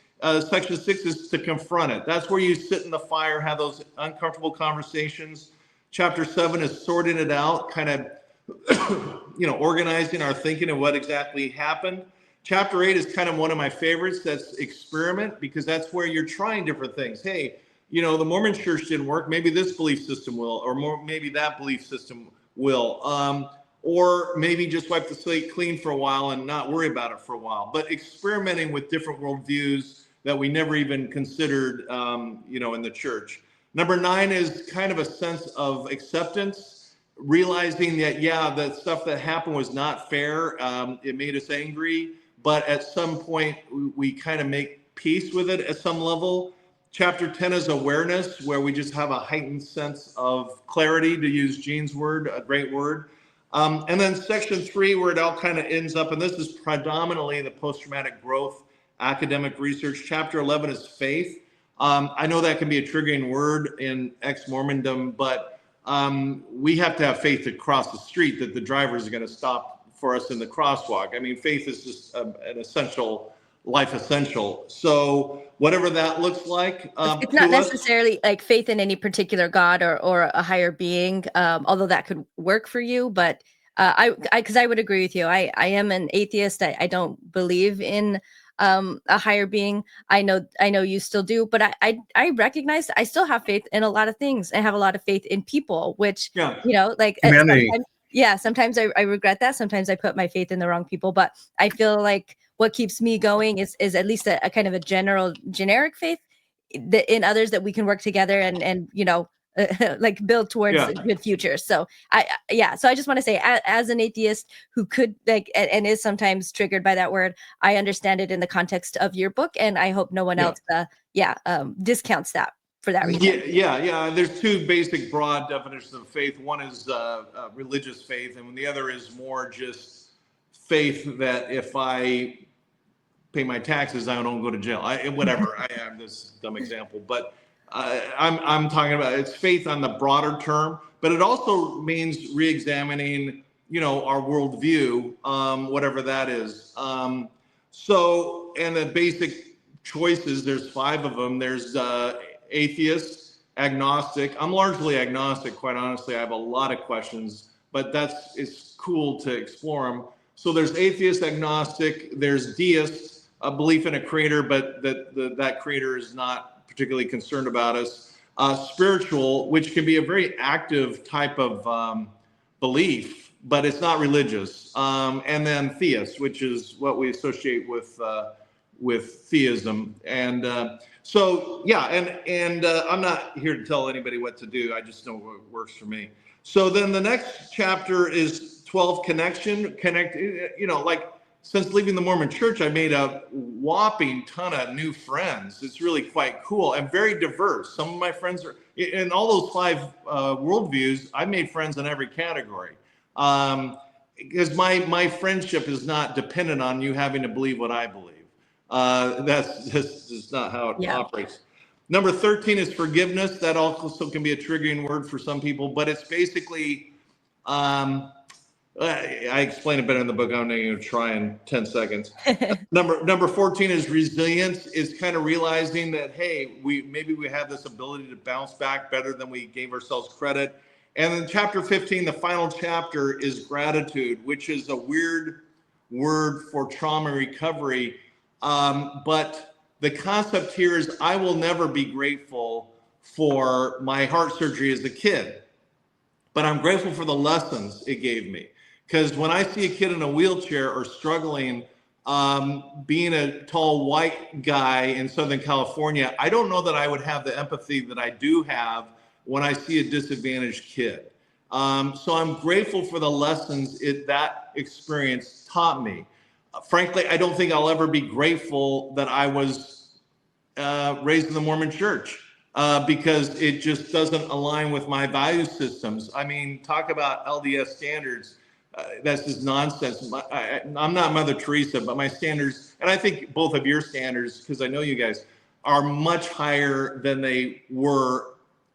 Section 6 is to confront it. That's where you sit in the fire, have those uncomfortable conversations. Chapter 7 is sorting it out, kind of, organizing our thinking of what exactly happened. Chapter 8 is kind of one of my favorites. That's experiment, because that's where you're trying different things. Hey, the Mormon church didn't work. Maybe this belief system will, or maybe that belief system will. Or maybe just wipe the slate clean for a while and not worry about it for a while. But experimenting with different worldviews that we never even considered, in the church. Number 9 is kind of a sense of acceptance, realizing that, that stuff that happened was not fair. It made us angry, but at some point we kind of make peace with it at some level. Chapter 10 is awareness, where we just have a heightened sense of clarity, to use Gene's word, a great word. And then section 3, where it all kind of ends up, and this is predominantly the post-traumatic growth academic research. Chapter 11 is faith. I know that can be a triggering word in ex-Mormondom, but we have to have faith to cross the street, that the drivers are going to stop for us in the crosswalk. I mean, faith is just an essential, life essential. So whatever that looks like. It's not necessarily like faith in any particular God or a higher being, although that could work for you. But because I would agree with you. I am an atheist. I don't believe in a higher being. I know you still do, but I recognize I still have faith in a lot of things. I have a lot of faith in people, which, like sometimes I regret that. Sometimes I put my faith in the wrong people, but I feel like what keeps me going is at least a kind of a generic faith in others, that we can work together and like build towards a good future. So so I just want to say, as an atheist who could and is sometimes triggered by that word, I understand it in the context of your book, and I hope no one else discounts that for that reason. There's 2 basic broad definitions of faith. One is religious faith, and the other is more just faith that if I pay my taxes, I don't go to jail. Whatever. I have this dumb example, but I'm talking about, it's faith on the broader term, but it also means re-examining, our worldview, whatever that is. So, and the basic choices, there's 5 of them. There's atheist, agnostic. I'm largely agnostic, quite honestly. I have a lot of questions, but it's cool to explore them. So there's atheist, agnostic, there's deist, a belief in a creator, but that creator is not particularly concerned about us. Spiritual, which can be a very active type of belief, but it's not religious. And then theist, which is what we associate with theism. And so, yeah, and I'm not here to tell anybody what to do. I just know what works for me. So then the next chapter is 12 connection. Like since leaving the Mormon church, I made a whopping ton of new friends. It's really quite cool and very diverse. Some of my friends are in all those 5 worldviews. I made friends in every category. Because my friendship is not dependent on you having to believe what I believe. That's just not how it operates. Number 13 is forgiveness. That also can be a triggering word for some people, but it's basically, I explain it better in the book. I'm going to try in 10 seconds. Number 14 is resilience. Is kind of realizing that, hey, maybe we have this ability to bounce back better than we gave ourselves credit. And then chapter 15, the final chapter, is gratitude, which is a weird word for trauma recovery. But the concept here is I will never be grateful for my heart surgery as a kid, but I'm grateful for the lessons it gave me. Because when I see a kid in a wheelchair or struggling, being a tall white guy in Southern California, I don't know that I would have the empathy that I do have when I see a disadvantaged kid. So I'm grateful for the lessons that experience taught me. Frankly, I don't think I'll ever be grateful that I was raised in the Mormon church because it just doesn't align with my value systems. I mean, talk about LDS standards. That's just nonsense. I'm not Mother Teresa, but my standards, and I think both of your standards, because I know you guys, are much higher than they were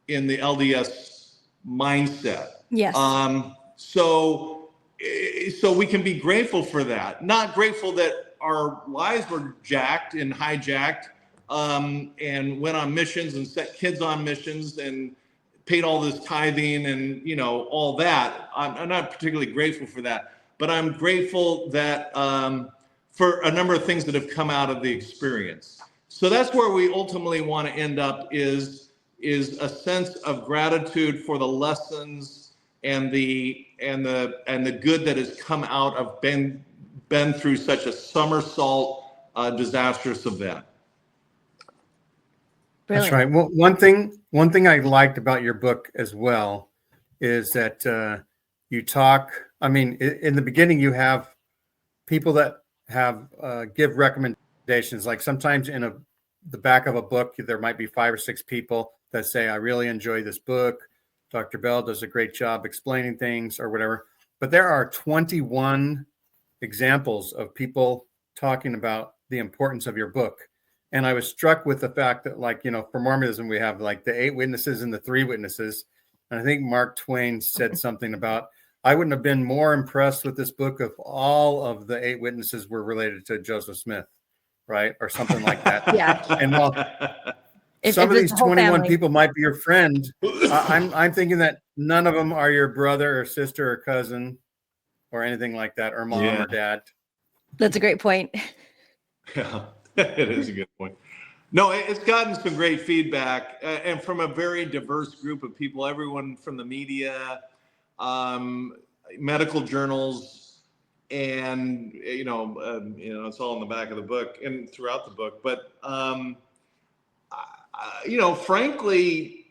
in the LDS mindset. Yes. So we can be grateful for that. Not grateful that our lives were jacked and hijacked, and went on missions and set kids on missions and paid all this tithing and all that. I'm not particularly grateful for that, but I'm grateful that for a number of things that have come out of the experience. So that's where we ultimately want to end up is a sense of gratitude for the lessons and the good that has come out of been through such a somersault disastrous event. Brilliant. That's right. Well, one thing I liked about your book as well is that you talk. I mean, in the beginning, you have people that have give recommendations. Like sometimes in the back of a book, there might be 5 or 6 people that say, "I really enjoy this book. Dr. Bell does a great job explaining things," or whatever. But there are 21 examples of people talking about the importance of your book. And I was struck with the fact that, like, for Mormonism, we have like the 8 witnesses and the 3 witnesses. And I think Mark Twain said something about, I wouldn't have been more impressed with this book if all of the 8 witnesses were related to Joseph Smith, right? Or something like that. Yeah. And while some of these 21 people might be your friend, I'm thinking that none of them are your brother or sister or cousin or anything like that, or mom or dad. That's a great point. Yeah, it is a good point. No, it's gotten some great feedback and from a very diverse group of people, everyone from the media, medical journals, and it's all in the back of the book and throughout the book. But frankly,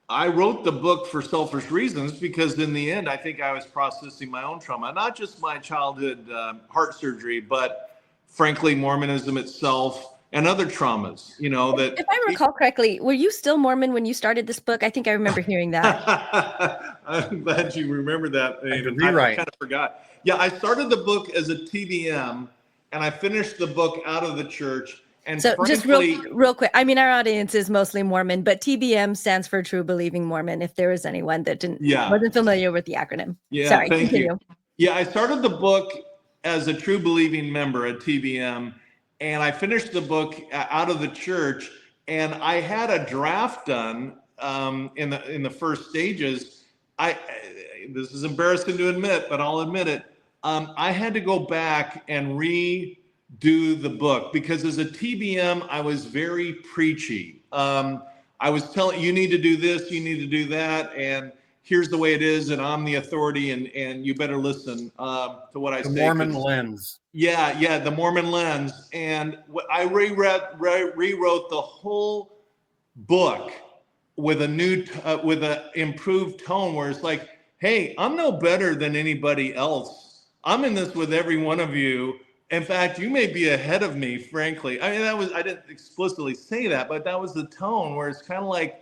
I wrote the book for selfish reasons because in the end, I think I was processing my own trauma, not just my childhood heart surgery, but frankly, Mormonism itself and other traumas, that. If I recall correctly, were you still Mormon when you started this book? I think I remember hearing that. I'm glad you remember that. Rewrite. I kind of forgot. Yeah, I started the book as a TBM and I finished the book out of the church. And so frankly, just real quick, I mean, our audience is mostly Mormon, but TBM stands for True Believing Mormon, if there is anyone that wasn't familiar with the acronym. Yeah, sorry, thank continue. you. Yeah, I started the book as a True Believing member at TBM, and I finished the book out of the church, and I had a draft done in the first stages, this is embarrassing to admit, but I'll admit it. I had to go back and redo the book because as a TBM, I was very preachy. I was telling you need to do this, you need to do that, and here's the way it is, and I'm the authority, and you better listen to what I say. The Mormon lens. Yeah, the Mormon lens. And I rewrote the whole book with a new, with an improved tone where it's like, hey, I'm no better than anybody else. I'm in this with every one of you. In fact, you may be ahead of me, frankly. I mean, I didn't explicitly say that, but that was the tone where it's kind of like,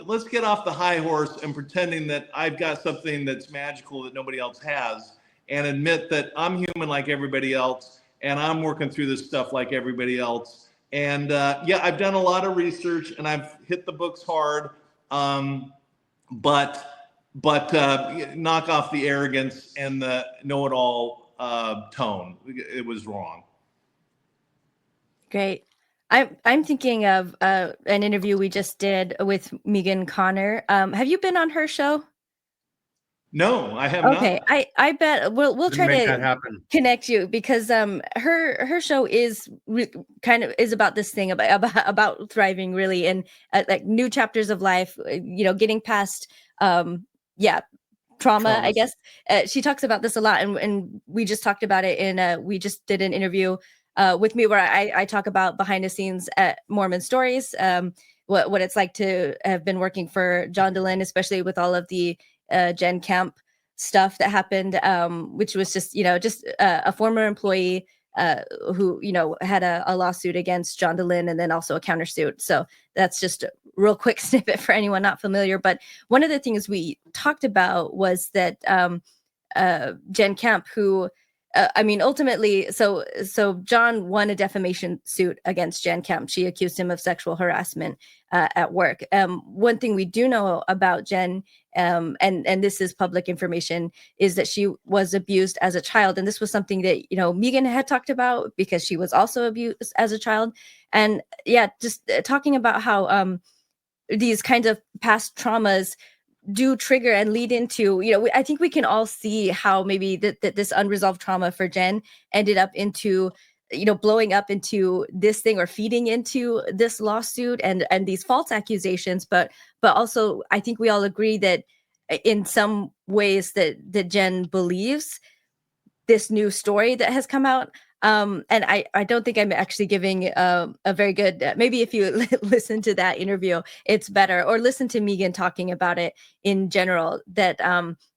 let's get off the high horse and pretending that I've got something that's magical that nobody else has, and admit that I'm human like everybody else, and I'm working through this stuff like everybody else. And yeah, I've done a lot of research and I've hit the books hard, but knock off the arrogance and the know-it-all tone. It was wrong. Great. I'm thinking of an interview we just did with Megan Connor. Have you been on her show? No, I have Okay, not. I bet we'll try Make that to happen. connect you because her show is kind of is about this thing about thriving really and like new chapters of life, getting past trauma, I Traumas. guess. She talks about this a lot, and we just talked about it in we just did an interview with me where I talk about behind the scenes at Mormon Stories, what it's like to have been working for John Dehlin, especially with all of the Gen Camp stuff that happened, which was just a former employee who had a lawsuit against John Dehlin and then also a countersuit. So that's just a real quick snippet for anyone not familiar. But one of the things we talked about was that Gen Camp, who ultimately, so John won a defamation suit against Jen Kemp. She accused him of sexual harassment at work. One thing we do know about Jen, and this is public information, is that she was abused as a child. And this was something that, Megan had talked about because she was also abused as a child. And yeah, just talking about how these kinds of past traumas do trigger and lead into, I think we can all see how maybe that this unresolved trauma for Jen ended up into, blowing up into this thing or feeding into this lawsuit and these false accusations. But also, I think we all agree that in some ways that Jen believes this new story that has come out. And I don't think I'm actually giving a very good, maybe if you listen to that interview, it's better, or listen to Megan talking about it in general, that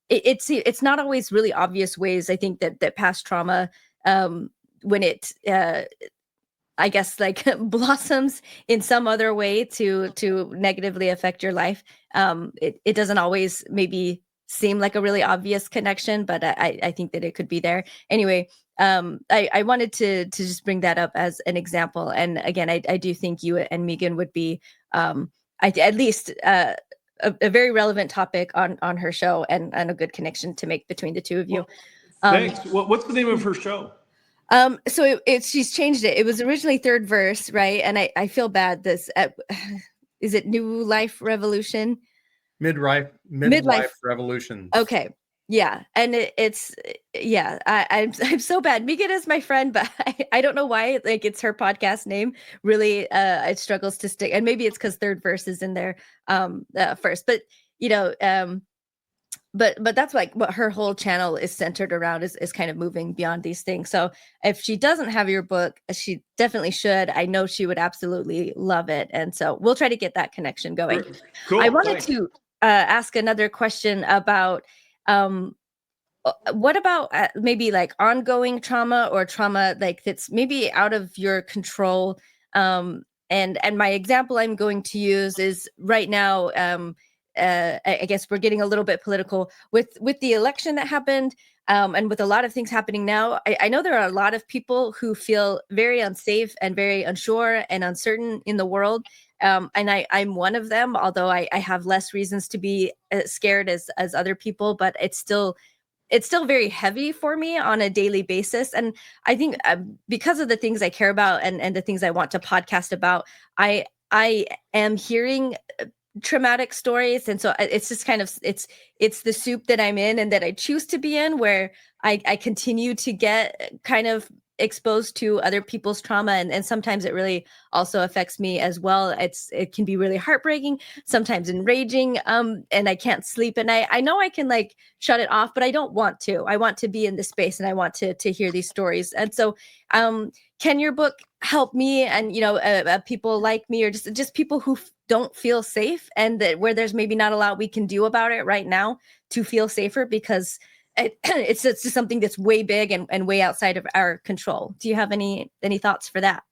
it's not always really obvious ways, I think, that past trauma, when it, I guess, like blossoms in some other way to negatively affect your life. It doesn't always maybe seem like a really obvious connection, but I think that it could be there. Anyway, I wanted to just bring that up as an example. And again, I do think you and Megan would be at least a very relevant topic on her show, and a good connection to make between the two of you. Thanks. What's the name of her show? So she's changed it. It was originally Third Verse, right? And I feel bad. Is it New Life Revolution? Midlife Revolution. Okay. Yeah. And I'm so bad. Megan is my friend, but I don't know why, like, it's her podcast name. Really, it struggles to stick. And maybe it's because Third Verse is in there first. But, but that's like what her whole channel is centered around, is kind of moving beyond these things. So if she doesn't have your book, she definitely should. I know she would absolutely love it. And so we'll try to get that connection going. Cool. I wanted to ask another question about what about maybe like ongoing trauma or trauma like that's maybe out of your control. And my example I'm going to use is right now. I guess we're getting a little bit political with the election that happened, and with a lot of things happening now. I know there are a lot of people who feel very unsafe and very unsure and uncertain in the world. And I'm one of them, although I have less reasons to be scared as other people, but it's still very heavy for me on a daily basis. And I think because of the things I care about and the things I want to podcast about, I am hearing traumatic stories, and so it's just kind of it's the soup that I'm in and that I choose to be in, where I continue to get kind of exposed to other people's trauma, and sometimes it really also affects me as well. It can be really heartbreaking, sometimes enraging, and I can't sleep at night. I know I can like shut it off, but I don't want to. I want to be in the space, and I want to hear these stories. And so can your book help me and people like me, or just people who don't feel safe, and that where there's maybe not a lot we can do about it right now to feel safer, because it's just something that's way big and way outside of our control? Do you have any thoughts for that?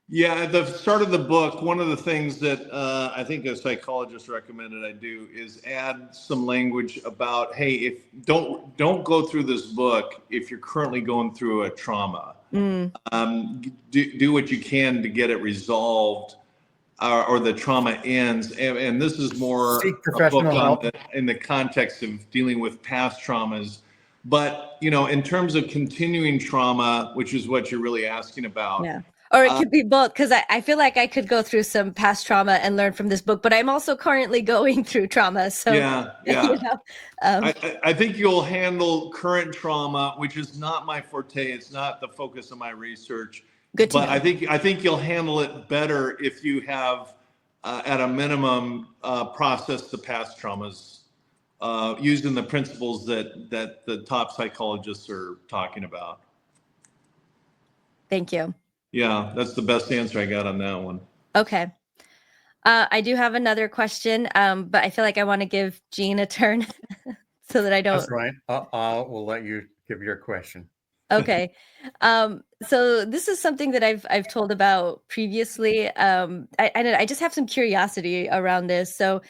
Yeah, at the start of the book, one of the things that I think a psychologist recommended I do is add some language about, hey, if don't go through this book if you're currently going through a trauma. Do what you can to get it resolved, or the trauma ends. And this is more Seek a book professional help. in the context of dealing with past traumas. But, in terms of continuing trauma, which is what you're really asking about. Yeah. Or it could be both, because I feel like I could go through some past trauma and learn from this book, but I'm also currently going through trauma. So, yeah. I think you'll handle current trauma, which is not my forte. It's not the focus of my research. Good to but know. I think you'll handle it better if you have, at a minimum, processed the past traumas, using the principles that the top psychologists are talking about. Thank you. Yeah, that's the best answer I got on that one. Okay. I do have another question, but I feel like I want to give Jean a turn so that I don't. That's right. We'll let you give your question. Okay. So this is something that I've told about previously. I just have some curiosity around this. So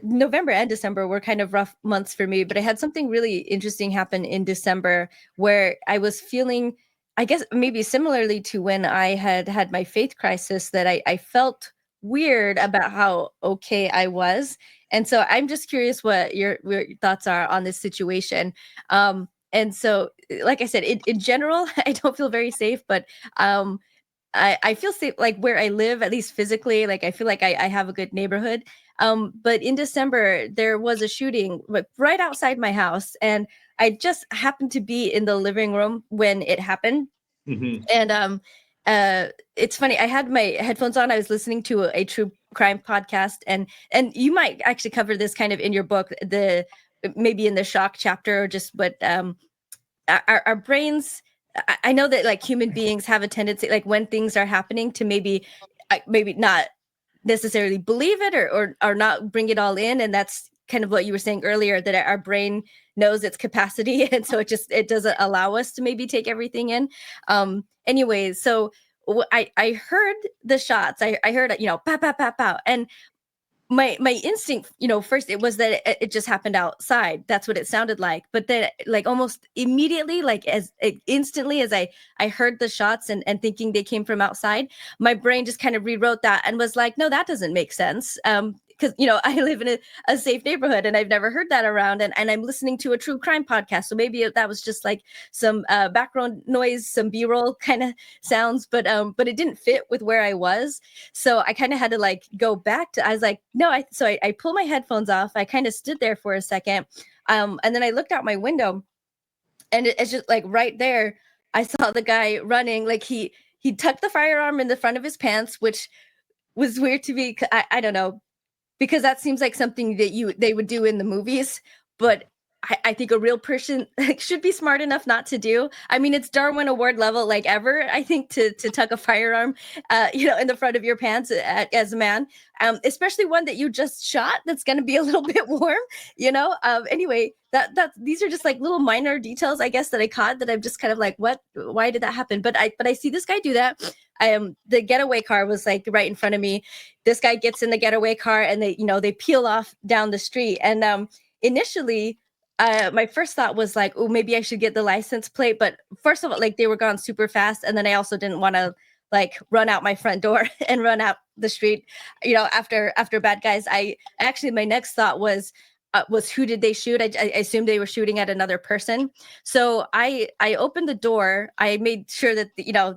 November and December were kind of rough months for me, but I had something really interesting happen in December where I was feeling, I guess maybe similarly to when I had my faith crisis, that I felt weird about how okay I was. And so I'm just curious what your thoughts are on this situation. And so, like I said, in general, I don't feel very safe, but I feel safe, like where I live, at least physically, like I feel like I have a good neighborhood. But in December, there was a shooting right outside my house, and I just happened to be in the living room when it happened. Mm-hmm. And it's funny, I had my headphones on, I was listening to a true crime podcast, and you might actually cover this kind of in your book, maybe in the shock chapter, or just, but our brains, I know that like human beings have a tendency, like when things are happening, to maybe not necessarily believe it, or not bring it all in. And that's kind of what you were saying earlier, that our brain knows its capacity, and so it doesn't allow us to maybe take everything in. Anyways, so I heard the shots. I heard pow pow pow pow, and my instinct, first it was that it just happened outside. That's what it sounded like. But then, like almost immediately, like instantly as I heard the shots and thinking they came from outside, my brain just kind of rewrote that and was like, no, that doesn't make sense. Because I live in a safe neighborhood, and I've never heard that around, and I'm listening to a true crime podcast, so maybe that was just like some background noise, some B-roll kind of sounds, but it didn't fit with where I was. So I kind of had to like go back to, I was like, no, I pulled my headphones off. I kind of stood there for a second, and then I looked out my window, and it's just like right there, I saw the guy running, like he tucked the firearm in the front of his pants, which was weird to me. I don't know, because that seems like something that they would do in the movies, but I think a real person should be smart enough not to do. I mean, it's Darwin Award level, like ever, I think, to tuck a firearm, in the front of your pants as a man, especially one that you just shot. That's going to be a little bit warm, Anyway, that these are just like little minor details, I guess, that I caught, that I'm just kind of like, what? Why did that happen? But I see this guy do that. The getaway car was like right in front of me. This guy gets in the getaway car, and they peel off down the street. And initially, my first thought was like, oh, maybe I should get the license plate. But first of all, like they were gone super fast. And then I also didn't want to like run out my front door and run out the street, after bad guys. My next thought was who did they shoot? I assumed they were shooting at another person. So I opened the door. I made sure that,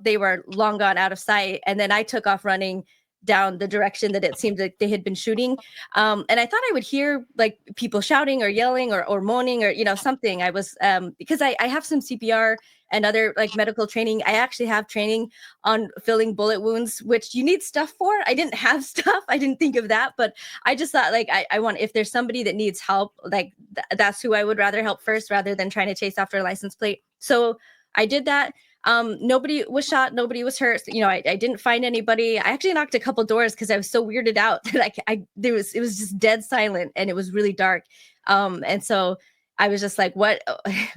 they were long gone out of sight. And then I took off running down the direction that it seemed like they had been shooting. And I thought I would hear like people shouting or yelling or moaning or, something. I was, because I have some CPR and other like medical training. I actually have training on filling bullet wounds, which you need stuff for. I didn't have stuff. I didn't think of that, but I just thought like, I want, if there's somebody that needs help, like that's who I would rather help first rather than trying to chase after a license plate. So I did that. Nobody was shot. Nobody was hurt. I didn't find anybody. I actually knocked a couple doors because I was so weirded out that it was just dead silent and it was really dark. And so I was just like, what?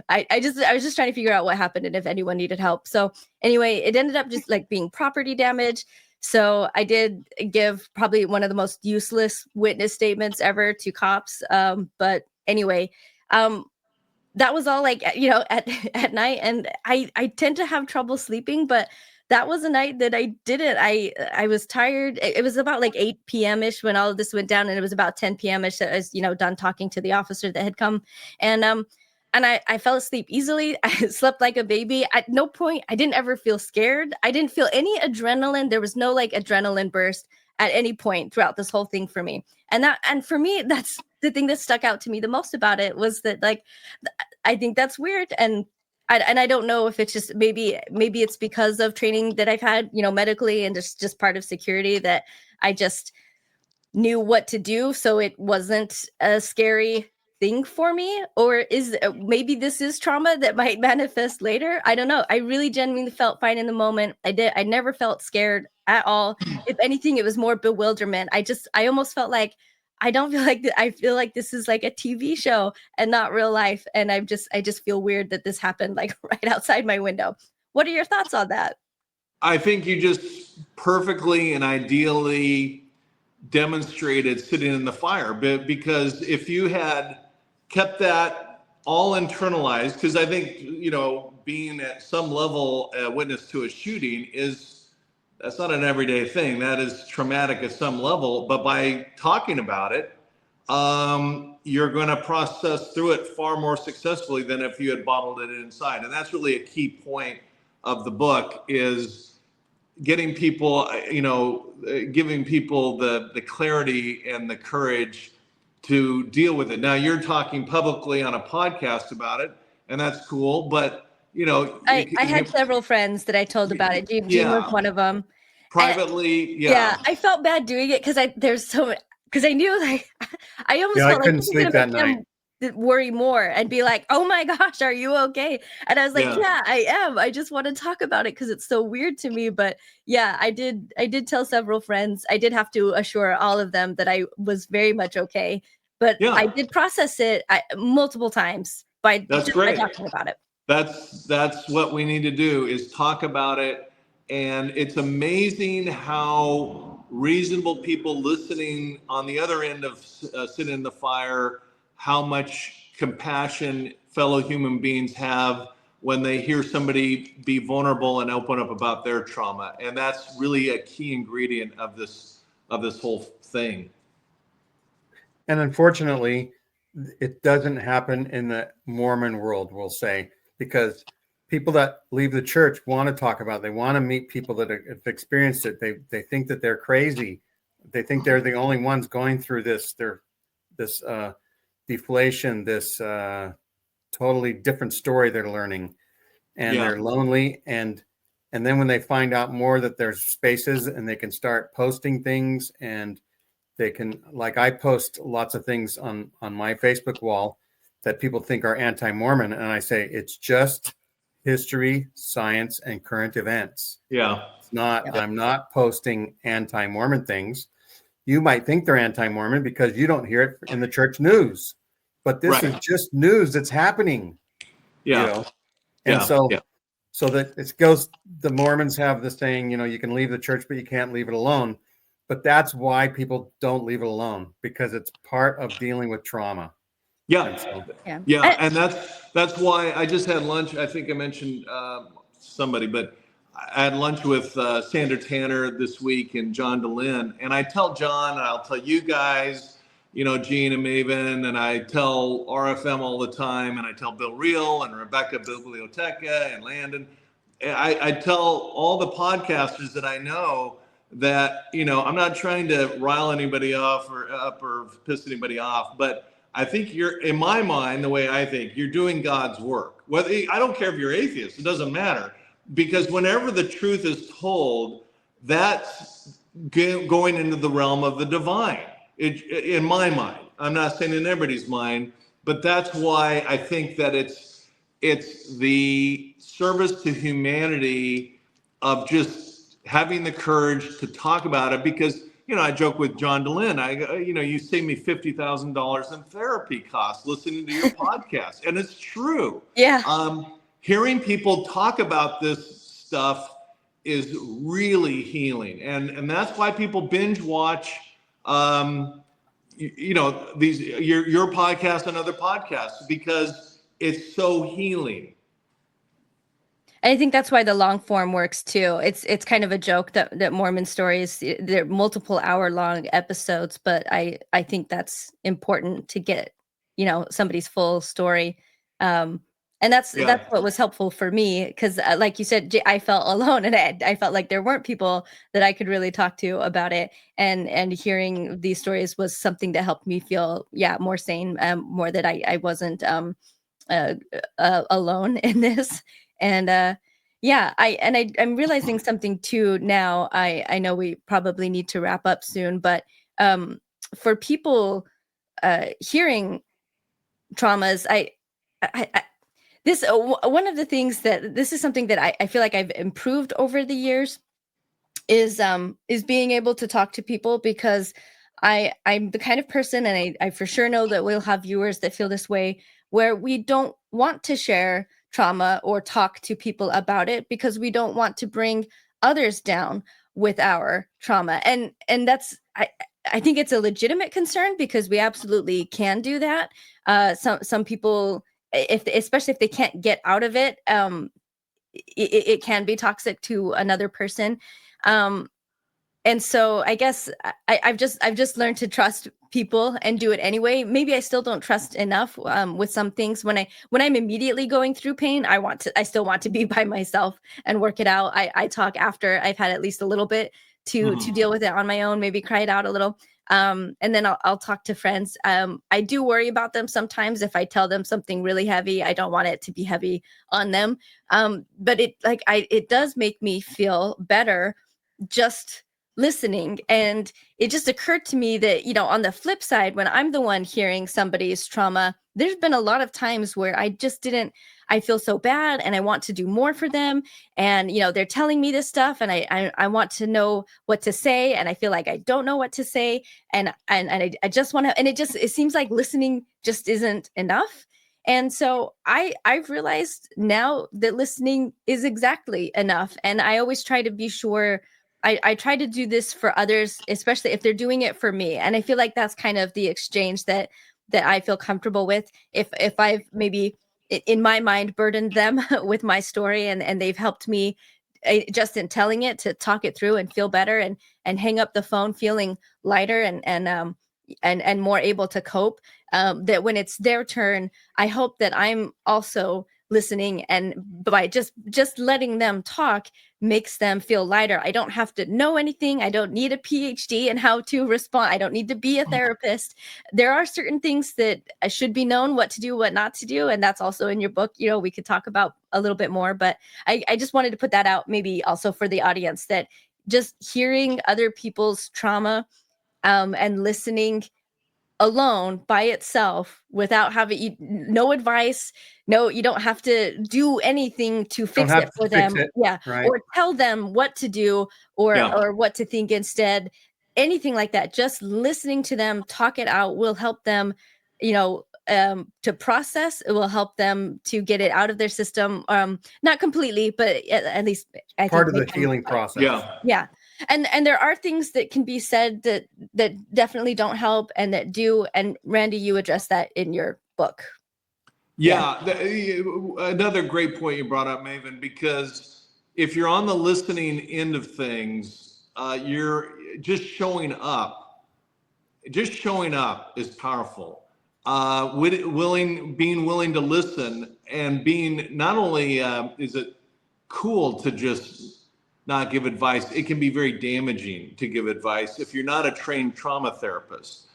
I was just trying to figure out what happened and if anyone needed help. So anyway, it ended up just like being property damage. So I did give probably one of the most useless witness statements ever to cops. But anyway, that was all like, at night. And I tend to have trouble sleeping, but that was a night that I didn't. I was tired. It was about like 8 p.m. ish when all of this went down. And it was about 10 p.m. ish that I was, done talking to the officer that had come. And I fell asleep easily. I slept like a baby. At no point, I didn't ever feel scared. I didn't feel any adrenaline. There was no like adrenaline burst at any point throughout this whole thing for me. And for me, that's the thing that stuck out to me the most about it was that like, I think that's weird. And I don't know if it's just maybe it's because of training that I've had, medically and just part of security that I just knew what to do. So it wasn't a scary thing for me, or maybe this is trauma that might manifest later. I don't know. I really genuinely felt fine in the moment. I never felt scared at all. If anything, it was more bewilderment. I almost felt like I don't feel like I feel like this is like a TV show and not real life. And I just feel weird that this happened like right outside my window. What are your thoughts on that? I think you just perfectly and ideally demonstrated sitting in the fire, because if you had kept that all internalized, because I think, being at some level a witness to a shooting that's not an everyday thing. That is traumatic at some level, but by talking about it, you're going to process through it far more successfully than if you had bottled it inside. And that's really a key point of the book, is getting people, giving people the clarity and the courage to deal with it. Now you're talking publicly on a podcast about it, and that's cool, but I had several friends that I told about it. Jean was one of them. Privately, yeah. I felt bad doing it because I knew like I almost felt I like couldn't sleep that night. Worry more and be like, oh my gosh, are you okay? And I was like, yeah, I am. I just want to talk about it because it's so weird to me. But yeah, I did tell several friends. I did have to assure all of them that I was very much okay. But I did process it multiple times by talking about it. That's what we need to do, is talk about it. And it's amazing how reasonable people listening on the other end of sitting in the fire, how much compassion fellow human beings have when they hear somebody be vulnerable and open up about their trauma. And that's really a key ingredient of this whole thing. And unfortunately, it doesn't happen in the Mormon world, we'll say, because people that leave the church want to talk about it. They want to meet people that have experienced it. They think that they're crazy. They think they're the only ones going through this deflation, this totally different story they're learning, and they're lonely. And then when they find out more that there's spaces and they can start posting things, and they can, like I post lots of things on my Facebook wall that people think are anti-Mormon. And I say, it's just history, science, and current events. It's not, I'm not posting anti-Mormon things. You might think they're anti-Mormon because you don't hear it in the church news, but this is just news that's happening. So that it goes, the Mormons have the saying, you can leave the church, but you can't leave it alone. But that's why people don't leave it alone, because it's part of dealing with trauma. And that's why I just had lunch. I think I mentioned somebody, but I had lunch with Sandra Tanner this week and John DeLynn. And I tell John, and I'll tell you guys, Gene and Maven, and I tell RFM all the time, and I tell Bill Reel and Rebecca Biblioteca and Landon. And I tell all the podcasters that I know that, I'm not trying to rile anybody off or up or piss anybody off, but I think you're, in my mind, the way I think, you're doing God's work. Whether I don't care if you're atheist, it doesn't matter, because whenever the truth is told, that's going into the realm of the divine. In my mind, I'm not saying in everybody's mind, but that's why I think that it's the service to humanity of just having the courage to talk about it. Because, I joke with John DeLynn, you save me $50,000 in therapy costs listening to your podcast. And it's true. Yeah. Hearing people talk about this stuff is really healing. And that's why people binge watch, these, your podcast and other podcasts, because it's so healing. I think that's why the long form works too. It's kind of a joke that Mormon stories, they're multiple hour long episodes, but I think that's important to get, somebody's full story. And that's what was helpful for me, because like you said, I felt alone, and I felt like there weren't people that I could really talk to about it. And hearing these stories was something that helped me feel, more sane, more that I wasn't alone in this. And I'm realizing something too now. I know we probably need to wrap up soon, but for people hearing traumas, one of the things that this is something that I feel like I've improved over the years is being able to talk to people, because I'm the kind of person, and I for sure know that we'll have viewers that feel this way, where we don't want to share trauma or talk to people about it because we don't want to bring others down with our trauma. And that's, I think it's a legitimate concern, because we absolutely can do that. Some people, especially if they can't get out of it, it can be toxic to another person. And so I guess I've just learned to trust people and do it anyway. Maybe I still don't trust enough with some things. When I'm immediately going through pain, I still want to be by myself and work it out. I talk after I've had at least a little bit to deal with it on my own, maybe cry it out a little. And then I'll talk to friends. I do worry about them sometimes. If I tell them something really heavy, I don't want it to be heavy on them. But it does make me feel better just listening. And it just occurred to me that, on the flip side, when I'm the one hearing somebody's trauma, there's been a lot of times where I feel so bad and I want to do more for them. And, they're telling me this stuff, and I want to know what to say. And I feel like I don't know what to say. And I just want to, and it seems like listening just isn't enough. And so I've realized now that listening is exactly enough. And I always try to be sure I try to do this for others, especially if they're doing it for me. And I feel like that's kind of the exchange that I feel comfortable with. If I've maybe in my mind burdened them with my story, and they've helped me just in telling it to talk it through and feel better, and hang up the phone feeling lighter and more able to cope, that when it's their turn, I hope that I'm also listening, and by just letting them talk makes them feel lighter. I don't have to know anything. I don't need a PhD in how to respond. I don't need to be a therapist. There are certain things that should be known, what to do, what not to do, and that's also in your book. We could talk about a little bit more, but I just wanted to put that out, maybe also for the audience, that just hearing other people's trauma and listening alone by itself, without having no advice, you don't have to do anything to fix it for them, right? Or tell them what to do, or what to think instead, anything like that. Just listening to them talk it out will help them to process. It will help them to get it out of their system, not completely, but at least I part think of the healing process. And there are things that can be said that definitely don't help, and that do. And Randy, you address that in your book. Another great point you brought up, Maven, because if you're on the listening end of things, you're just showing up. Just showing up is powerful. Being willing to listen, and being not only is it cool to just not give advice. It can be very damaging to give advice if you're not a trained trauma therapist.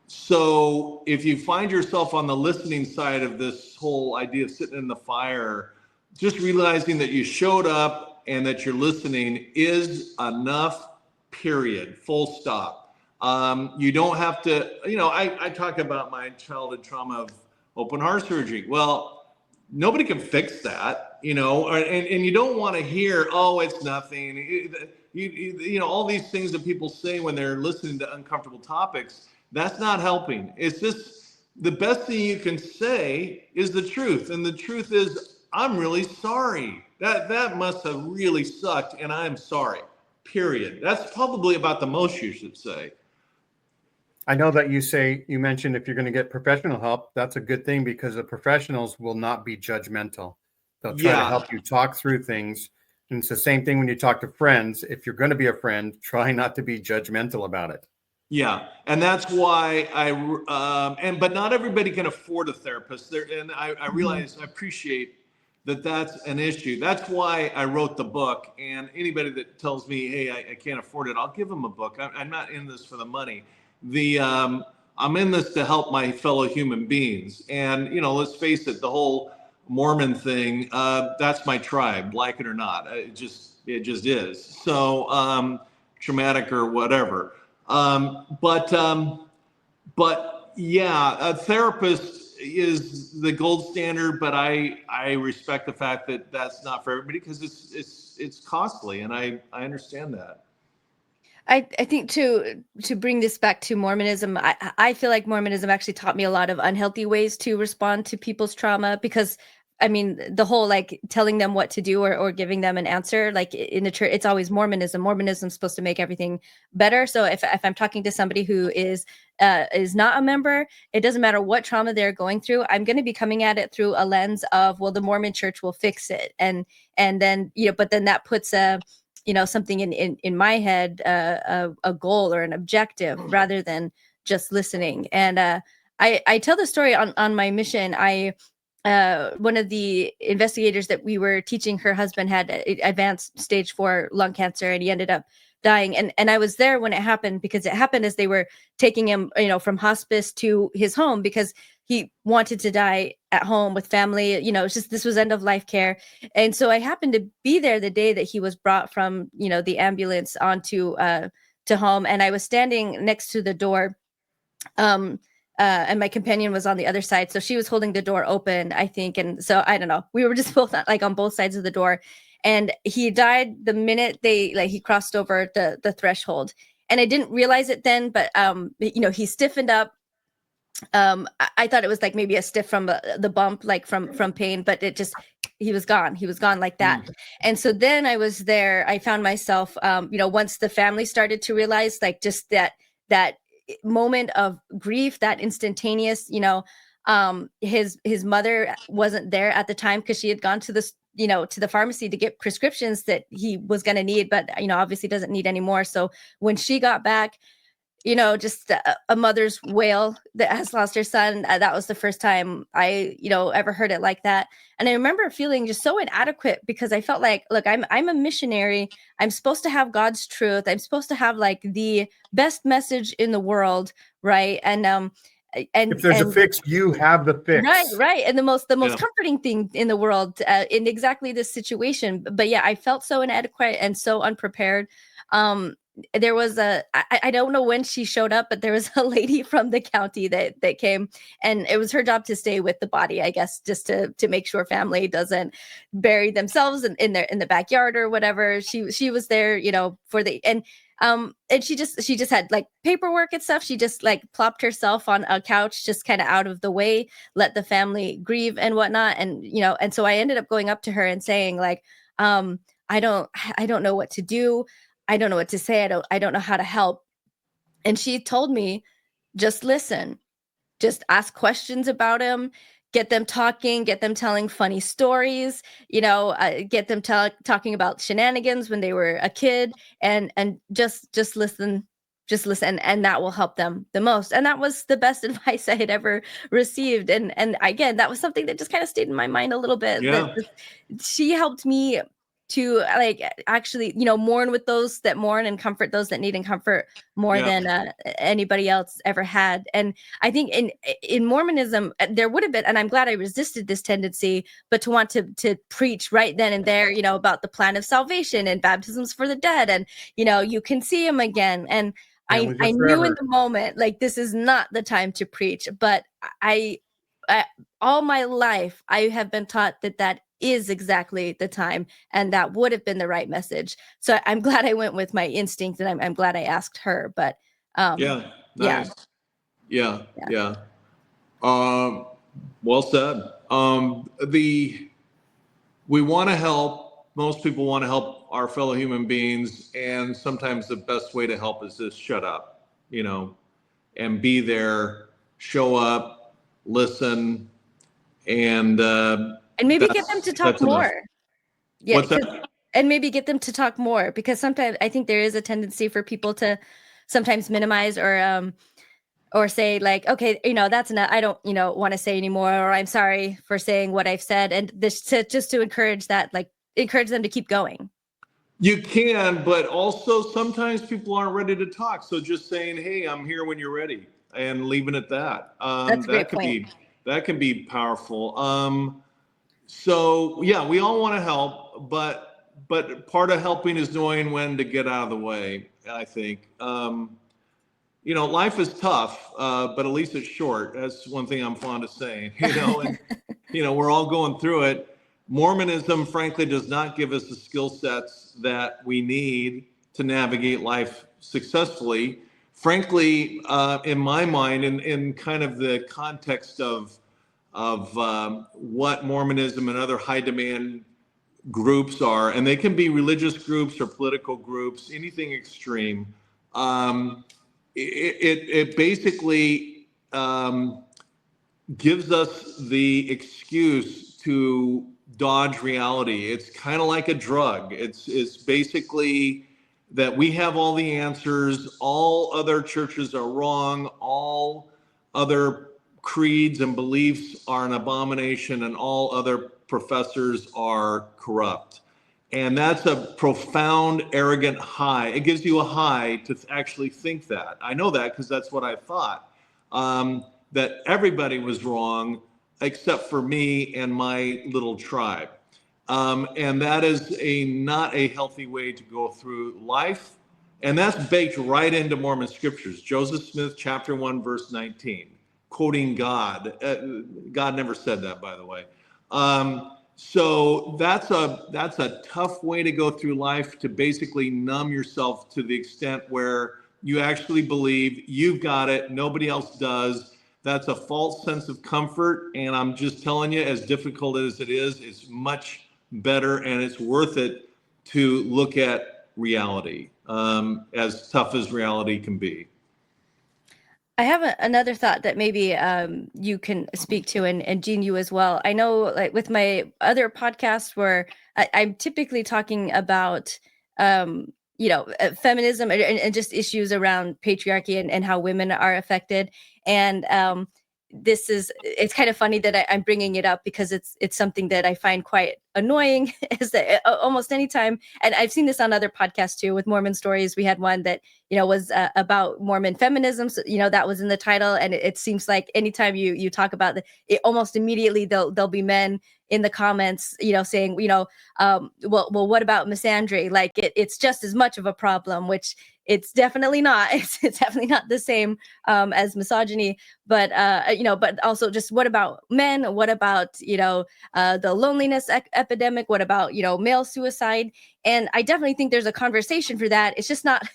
So if you find yourself on the listening side of this whole idea of sitting in the fire, just realizing that you showed up and that you're listening is enough, period, full stop. You don't have to, I talk about my childhood trauma of open heart surgery. Well, nobody can fix that, and you don't want to hear, oh, it's nothing. All these things that people say when they're listening to uncomfortable topics, that's not helping. It's just the best thing you can say is the truth. And the truth is, I'm really sorry. That must have really sucked, and I'm sorry, period. That's probably about the most you should say. I know that you mentioned if you're going to get professional help, that's a good thing because the professionals will not be judgmental. They'll try to help you talk through things. And it's the same thing when you talk to friends. If you're going to be a friend, try not to be judgmental about it. Yeah, and that's why but not everybody can afford a therapist. And I realize, I appreciate that that's an issue. That's why I wrote the book. And anybody that tells me, hey, I can't afford it, I'll give them a book. I'm not in this for the money. I'm in this to help my fellow human beings. And, let's face it, the whole Mormon thing, that's my tribe, like it or not. It just is. So traumatic or whatever. But yeah, a therapist is the gold standard, but I respect the fact that that's not for everybody because it's costly, and I understand that. I think to bring this back to Mormonism, I feel like Mormonism actually taught me a lot of unhealthy ways to respond to people's trauma because the whole like telling them what to do or giving them an answer, like in the church, it's always Mormonism. Mormonism is supposed to make everything better. So if I'm talking to somebody who is not a member, it doesn't matter what trauma they're going through. I'm going to be coming at it through a lens of, well, the Mormon church will fix it. And then, but then that puts something in my head, a goal or an objective rather than just listening. And I tell the story on my mission. One of the investigators that we were teaching, her husband had advanced stage 4 lung cancer, and he ended up dying. And I was there when it happened because it happened as they were taking him, from hospice to his home because he wanted to die at home with family. It's just, this was end of life care. And so I happened to be there the day that he was brought from, the ambulance onto to home. And I was standing next to the door. And my companion was on the other side. So she was holding the door open, I think. And so I don't know, we were just both on both sides of the door. And he died the minute he crossed over the threshold. And I didn't realize it then, but he stiffened up. I thought it was like maybe a stiff from the bump, like from pain, but he was gone like that. And so then I was there, I found myself, once the family started to realize, like, just that moment of grief, that instantaneous, his mother wasn't there at the time because she had gone to this, to the pharmacy to get prescriptions that he was going to need, but, obviously doesn't need anymore. So when she got back, just a mother's wail that has lost her son. That was the first time I, ever heard it like that. And I remember feeling just so inadequate because I felt like, look, I'm a missionary. I'm supposed to have God's truth. I'm supposed to have like the best message in the world. Right. And if there's a fix, you have the fix. Right. And the most comforting thing in the world in exactly this situation. But yeah, I felt so inadequate and so unprepared. There was I don't know when she showed up, but there was a lady from the county that came, and it was her job to stay with the body, I guess, just to make sure family doesn't bury themselves in the backyard or whatever. She was there, for and she just had like paperwork and stuff. She just like plopped herself on a couch, just kind of out of the way, let the family grieve and whatnot. And, and so I ended up going up to her and saying like, I don't know what to do. I don't know what to say. I don't know how to help. And she told me, just listen, just ask questions about him, get them talking, get them telling funny stories, get them talking about shenanigans when they were a kid, and just listen, and that will help them the most. And that was the best advice I had ever received. And again, that was something that just kind of stayed in my mind a little bit. Yeah. She helped me to like actually, you know, mourn with those that mourn and comfort those that need and comfort more than anybody else ever had. And I think in Mormonism, there would have been, and I'm glad I resisted this tendency, but to want to preach right then and there, you know, about the plan of salvation and baptisms for the dead, and you know, you can see him again. And I knew in the moment, like, this is not the time to preach, but I all my life I have been taught that is exactly the time, and that would have been the right message. So I'm glad I went with my instinct, and I'm glad I asked her. But nice. Yeah. Well said. We want to help. Most people want to help our fellow human beings, and sometimes the best way to help is just shut up, you know, and be there, show up, listen, and maybe get them to talk more. Yeah, what's that? And maybe get them to talk more, because sometimes I think there is a tendency for people to sometimes minimize or say like, okay, you know, that's enough. I don't, you know, want to say anymore, or I'm sorry for saying what I've said. And this just to encourage that, like, encourage them to keep going. You can, but also sometimes people aren't ready to talk. So just saying, hey, I'm here when you're ready, and leaving it at that. That's a great point. That can be powerful. So yeah, we all want to help, but part of helping is knowing when to get out of the way, I think. You know, life is tough, but at least it's short. That's one thing I'm fond of saying, you know, and, you know, we're all going through it. Mormonism, frankly, does not give us the skill sets that we need to navigate life successfully. Frankly, in my mind, in kind of the context of what Mormonism and other high demand groups are, and they can be religious groups or political groups, anything extreme. It basically gives us the excuse to dodge reality. It's kind of like a drug. It's basically that we have all the answers. All other churches are wrong. All other creeds and beliefs are an abomination, and all other professors are corrupt. And that's a profound, arrogant high. It gives you a high to actually think that. I know that because that's what I thought, that everybody was wrong except for me and my little tribe. And that is not a healthy way to go through life. And that's baked right into Mormon scriptures. Joseph Smith, chapter 1, verse 19, quoting God. God never said that, by the way. So that's a tough way to go through life, to basically numb yourself to the extent where you actually believe you've got it, nobody else does. That's a false sense of comfort. And I'm just telling you, as difficult as it is, it's much better, and it's worth it to look at reality, as tough as reality can be. I have another thought that maybe you can speak to, and Jean, you as well. I know, like with my other podcasts, where I'm typically talking about, you know, feminism and just issues around patriarchy and how women are affected. And it's kind of funny that I'm bringing it up, because it's something that I find quite annoying, is that almost anytime, and I've seen this on other podcasts too, with Mormon Stories. We had one that, you know, was about Mormon feminism. So, you know, that was in the title. And it seems like anytime you talk about it, almost immediately there'll be men in the comments, you know, saying, you know, well, what about misandry? Like it's just as much of a problem, which it's definitely not. It's definitely not the same as misogyny, but you know, but also just what about men? What about, you know, the loneliness epidemic? What about, you know, male suicide? And I definitely think there's a conversation for that. It's just not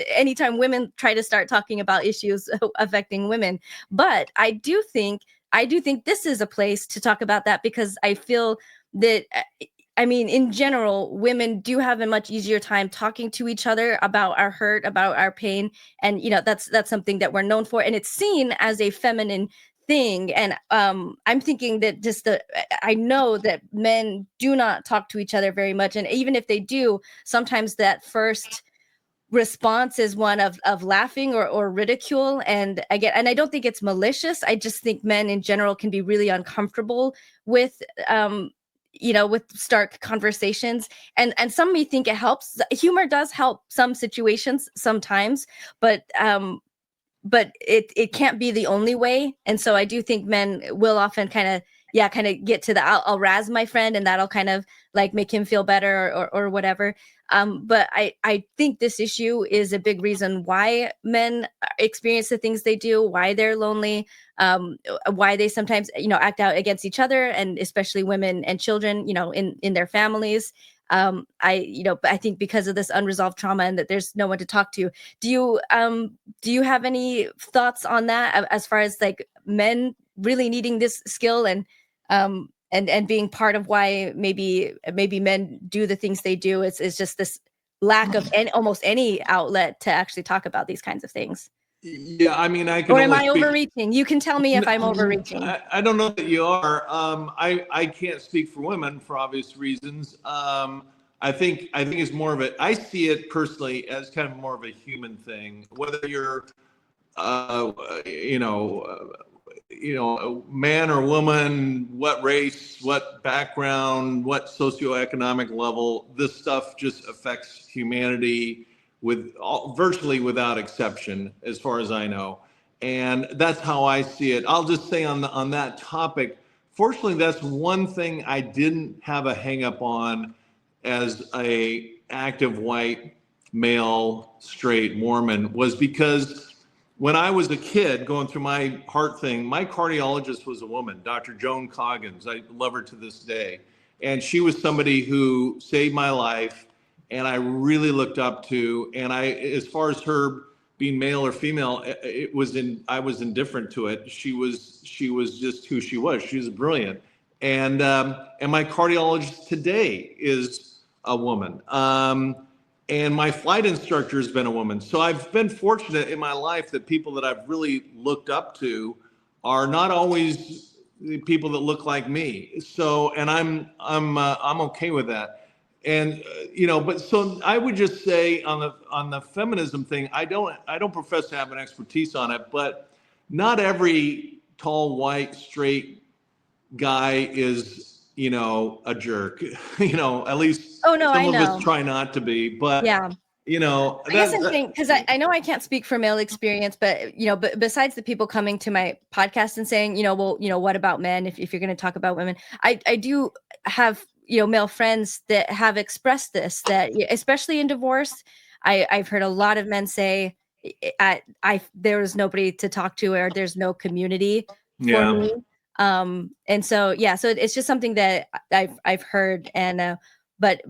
anytime women try to start talking about issues affecting women. But I do think this is a place to talk about that, because I feel that, I mean, in general, women do have a much easier time talking to each other about our hurt, about our pain. And, you know, that's something that we're known for. And it's seen as a feminine thing. And I'm thinking that I know that men do not talk to each other very much. And even if they do, sometimes that first response is one of laughing or ridicule. And again, and I don't think it's malicious. I just think men in general can be really uncomfortable with with stark conversations, and some may think it helps. Humor does help some situations sometimes, but it can't be the only way. And so I do think men will often kind of get to the I'll razz my friend, and that'll kind of like make him feel better or whatever. But I think this issue is a big reason why men experience the things they do, why they're lonely, why they sometimes act out against each other, and especially women and children in their families. I think because of this unresolved trauma and that there's no one to talk to. Do you have any thoughts on that, as far as like men really needing this skill, and being part of why maybe men do the things they do? Is just this lack of almost any outlet to actually talk about these kinds of things. Yeah, I mean, I can. Or am I overreaching? You can tell me if I'm overreaching. I don't know that you are. I can't speak for women for obvious reasons. I think it's more of a. I see it personally as kind of more of a human thing. Whether you're, man or woman, what race, what background, what socioeconomic level, this stuff just affects humanity virtually without exception, as far as I know. And that's how I see it. I'll just say on that topic, fortunately, that's one thing I didn't have a hang up on as a active white male straight Mormon, was because when I was a kid going through my heart thing, my cardiologist was a woman, Dr. Joan Coggins. I love her to this day. And she was somebody who saved my life and I really looked up to. And as far as her being male or female, I was indifferent to it. She was just who she was. She was brilliant. And my cardiologist today is a woman. And my flight instructor has been a woman. So I've been fortunate in my life that people that I've really looked up to are not always the people that look like me. So, and I'm okay with that. And but so I would just say on the feminism thing, I don't profess to have an expertise on it, but not every tall, white, straight guy is a jerk. At least some of us try not to be, but yeah. I guess I'm saying, because I know I can't speak for male experience, but but besides the people coming to my podcast and saying, what about men? If you're going to talk about women, I do have male friends that have expressed this, that especially in divorce, I've heard a lot of men say, there was nobody to talk to, or there's no community for me. And so so it's just something that I've heard, and but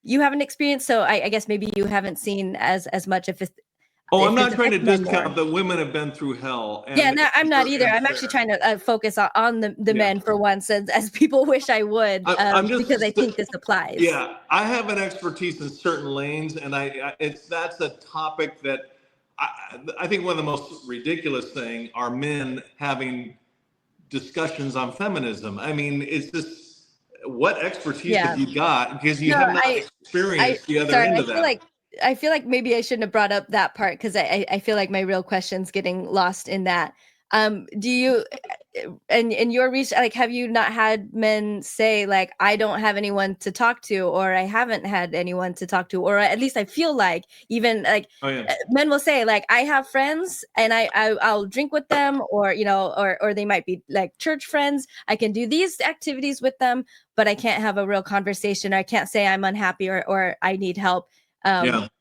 you haven't experienced, so I guess maybe you haven't seen as much if it's. I'm not trying to discount that women have been through hell. And I'm not either. I'm actually trying to focus on the men for once, as people wish I would, because I think this applies. Yeah, I have an expertise in certain lanes, and that's a topic that I think one of the most ridiculous thing are men having discussions on feminism. I mean, it's just, what expertise have you got? Because you have not experienced the other end of that. I feel like maybe I shouldn't have brought up that part, because I feel like my real question's getting lost in that. Do you, and in your research, like, have you not had men say, like, I don't have anyone to talk to, or I haven't had anyone to talk to, or at least I feel like, even like men will say, like, I have friends and I'll drink with them, or or they might be like church friends, I can do these activities with them, but I can't have a real conversation, or I can't say I'm unhappy, or I need help.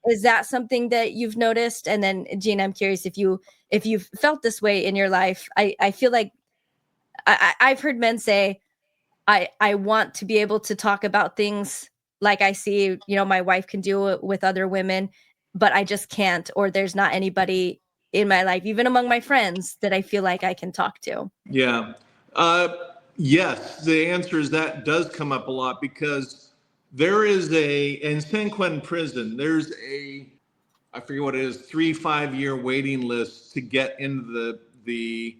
Is that something that you've noticed? And then, Jean, I'm curious if you've felt this way in your life. I feel like I've heard men say, I want to be able to talk about things like I see, my wife can do it with other women, but I just can't, or there's not anybody in my life, even among my friends, that I feel like I can talk to. Yeah. Yes, the answer is that does come up a lot, because there is in San Quentin prison, there's I forget what it is, 3-5 year waiting list to get into the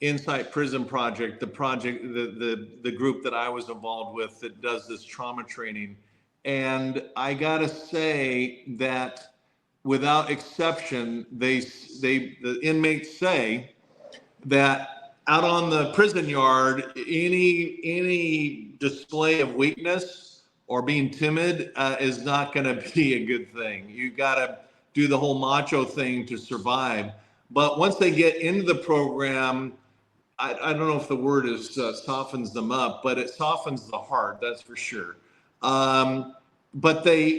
Insight Prison Project, the group that I was involved with that does this trauma training. And I gotta say that without exception, the inmates say that out on the prison yard, any display of weakness or being timid is not going to be a good thing. You got to do the whole macho thing to survive. But once they get into the program, I don't know if the word is softens them up, but it softens the heart. That's for sure. But they're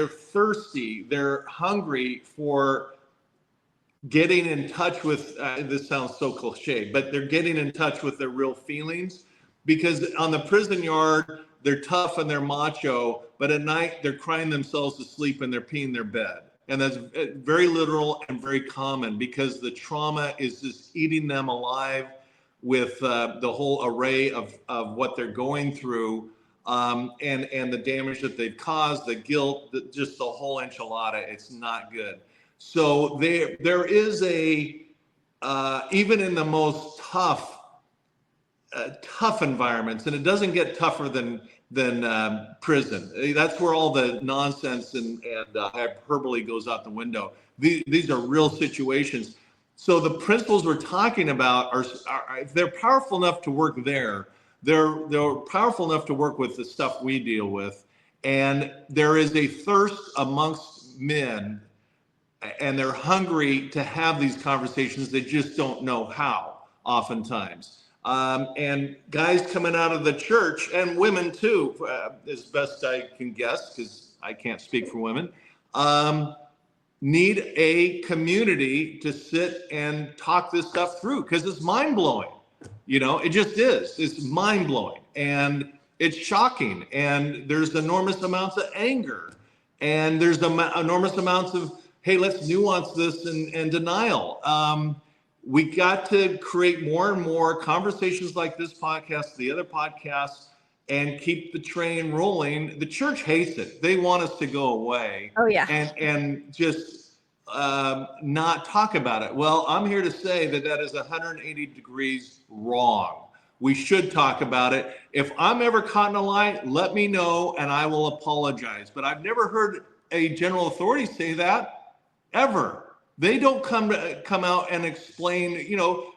thirsty. They're hungry for getting in touch with, this sounds so cliche, but they're getting in touch with their real feelings, because on the prison yard, they're tough and they're macho, but at night they're crying themselves to sleep and they're peeing their bed. And that's very literal and very common, because the trauma is just eating them alive with the whole array of what they're going through, and the damage that they've caused, the guilt, just the whole enchilada. It's not good. So there is even in the most tough environments, and it doesn't get tougher than prison. That's where all the nonsense and hyperbole goes out the window. These are real situations. So the principles we're talking about are if they're powerful enough to work there, they're powerful enough to work with the stuff we deal with. And there is a thirst amongst men, and they're hungry to have these conversations. They just don't know how, oftentimes. And guys coming out of the church, and women too, as best I can guess, because I can't speak for women, need a community to sit and talk this stuff through, because it's mind-blowing. It just is. It's mind-blowing, and it's shocking, and there's enormous amounts of anger, and there's enormous amounts of, hey, let's nuance this and denial. We got to create more and more conversations like this podcast, the other podcasts, and keep the train rolling. The church hates it. They want us to go away. Oh, yeah. And just not talk about it. Well, I'm here to say that is 180 degrees wrong. We should talk about it. If I'm ever caught in a lie, let me know and I will apologize. But I've never heard a general authority say that ever. They don't come out and explain,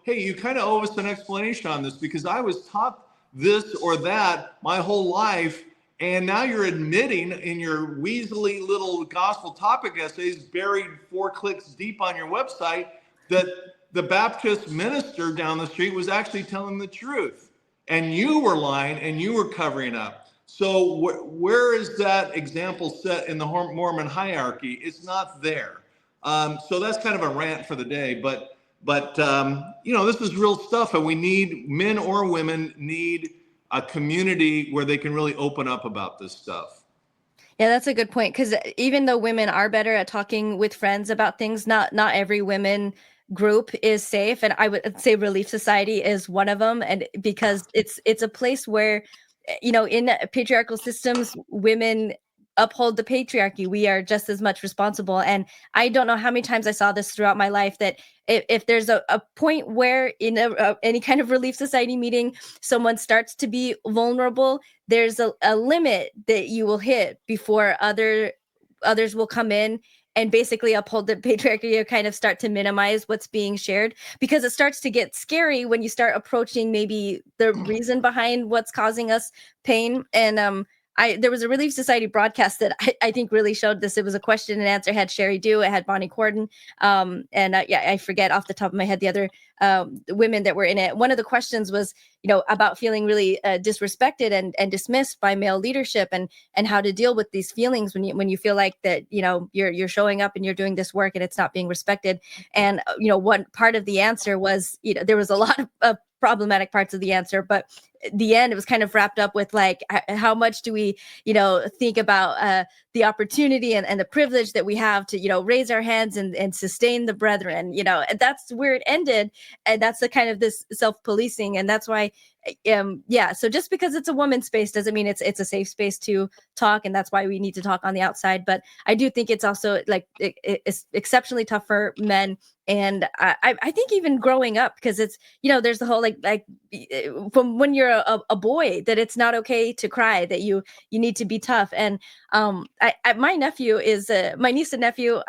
hey, you kind of owe us an explanation on this, because I was taught this or that my whole life, and now you're admitting in your weaselly little gospel topic essays buried 4 clicks deep on your website that the Baptist minister down the street was actually telling the truth, and you were lying and you were covering up. So where is that example set in the Mormon hierarchy? It's not there. So that's kind of a rant for the day, but this is real stuff, and we need, men or women need a community where they can really open up about this stuff. Yeah, that's a good point, because even though women are better at talking with friends about things, not every women group is safe, and I would say Relief Society is one of them, and because it's a place where, in patriarchal systems, women uphold the patriarchy. We are just as much responsible. And I don't know how many times I saw this throughout my life, that if there's a point where in any kind of Relief Society meeting, someone starts to be vulnerable, there's a limit that you will hit before others will come in and basically uphold the patriarchy, or kind of start to minimize what's being shared, because it starts to get scary when you start approaching maybe the reason behind what's causing us pain. And there was a Relief Society broadcast that I think really showed this. It was a question and answer. It had Sherry Dew, it had Bonnie Corden, I forget off the top of my head the other women that were in it. One of the questions was, about feeling really disrespected and dismissed by male leadership, and how to deal with these feelings when you feel like that you're showing up and you're doing this work and it's not being respected. And one part of the answer was, there was a lot of problematic parts of the answer, but the end, it was kind of wrapped up with like, how much do we think about the opportunity and the privilege that we have to raise our hands and sustain the brethren, and that's where it ended. And that's the kind of this self-policing, and that's why so just because it's a woman's space doesn't mean it's a safe space to talk, and that's why we need to talk on the outside. But I do think it's also like it's exceptionally tough for men. And I think even growing up, because it's there's the whole like from when you're a boy, that it's not okay to cry, that you need to be tough. And my nephew is my niece and nephew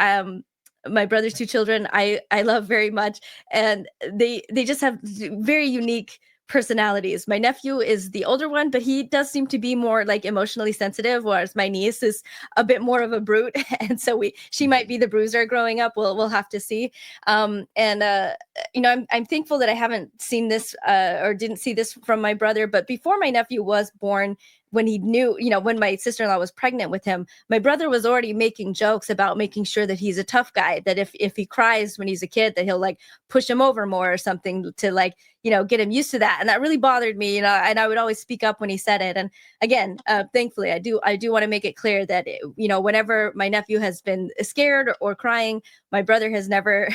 my brother's two children I love very much, and they just have very unique personalities. My nephew is the older one, but he does seem to be more like emotionally sensitive, whereas my niece is a bit more of a brute. And so she might be the bruiser growing up. We'll have to see. I'm thankful that I haven't seen this or didn't see this from my brother. But before my nephew was born, when he knew, when my sister-in-law was pregnant with him, my brother was already making jokes about making sure that he's a tough guy, that if he cries when he's a kid, that he'll like push him over more or something to like, get him used to that. And that really bothered me, and I would always speak up when he said it. And again, thankfully, I do want to make it clear that, whenever my nephew has been scared or crying, my brother has never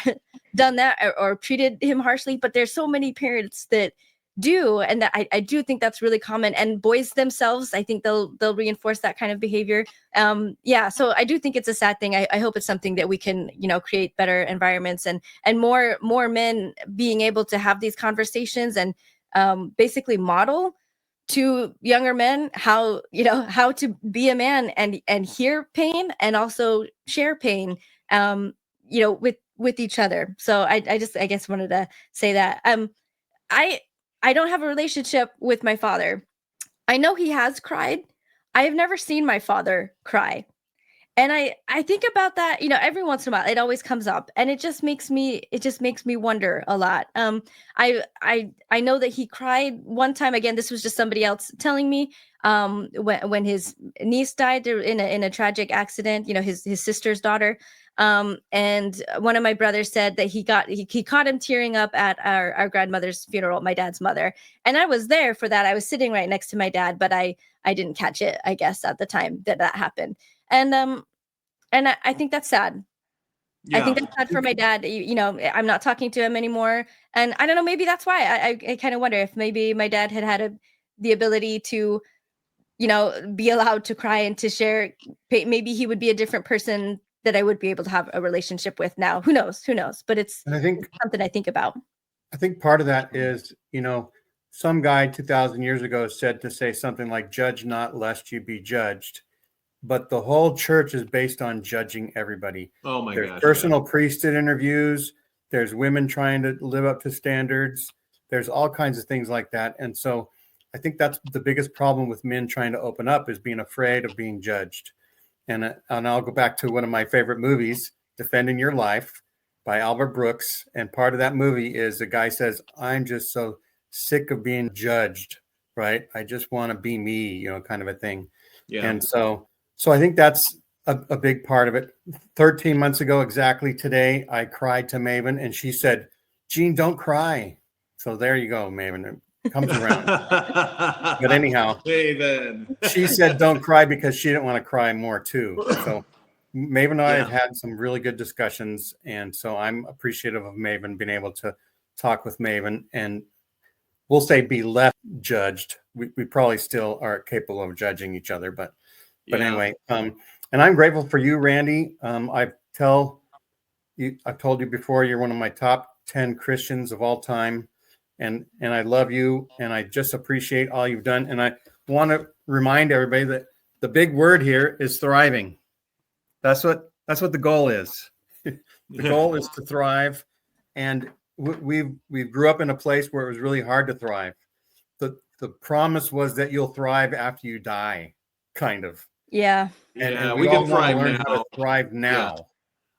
done that or treated him harshly. But there's so many parents that do, and that I do think that's really common. And boys themselves, I think they'll reinforce that kind of behavior. So I do think it's a sad thing. I hope it's something that we can create better environments and more men being able to have these conversations and basically model to younger men how to be a man and hear pain and also share pain with each other. So I guess wanted to say that I don't have a relationship with my father. I know he has cried. I have never seen my father cry. And I think about that, every once in a while. It always comes up, and it just makes me wonder a lot. I know that he cried one time. Again, this was just somebody else telling me when his niece died in a tragic accident, his sister's daughter. And one of my brothers said that he caught him tearing up at our grandmother's funeral, my dad's mother. And I was there for that. I was sitting right next to my dad, but I didn't catch it, I guess, at the time that happened. And I think that's sad. Yeah. I think that's sad for my dad. I'm not talking to him anymore. And I don't know, maybe that's why I kind of wonder if maybe my dad had the ability to, be allowed to cry and to share. Maybe he would be a different person that I would be able to have a relationship with now. Who knows? But it's something I think about. I think part of that is, some guy 2,000 years ago said to say something like, judge not lest you be judged. But the whole church is based on judging everybody. Oh my gosh. There's personal priesthood interviews. There's women trying to live up to standards. There's all kinds of things like that. And so I think that's the biggest problem with men trying to open up, is being afraid of being judged. And I'll go back to one of my favorite movies, Defending Your Life by Albert Brooks. And part of that movie is the guy says, I'm just so sick of being judged, right? I just want to be me, kind of a thing. Yeah. And so I think that's a big part of it. 13 months ago, exactly today, I cried to Maven, and she said, Gene, don't cry. So there you go, Maven. It comes around. But anyhow, Maven. She said don't cry because she didn't want to cry more too. So Maven and I have had some really good discussions. And so I'm appreciative of Maven being able to talk with Maven, and we'll say be left judged. We probably still are capable of judging each other, but anyway, and I'm grateful for you, Randy. I've told you before, you're one of my top 10 Christians of all time, and I love you, and I just appreciate all you've done. And I want to remind everybody that the big word here is thriving. That's what the goal is. The goal is to thrive, and we grew up in a place where it was really hard to thrive. The promise was that you'll thrive after you die, kind of. Yeah. And we can thrive now. How to thrive now.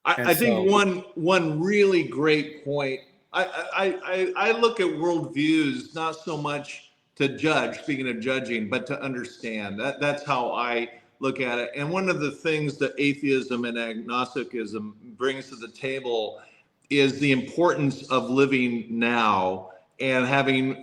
Yeah. I think one really great point. I look at worldviews not so much to judge, speaking of judging, but to understand. That's how I look at it. And one of the things that atheism and agnosticism brings to the table is the importance of living now and having,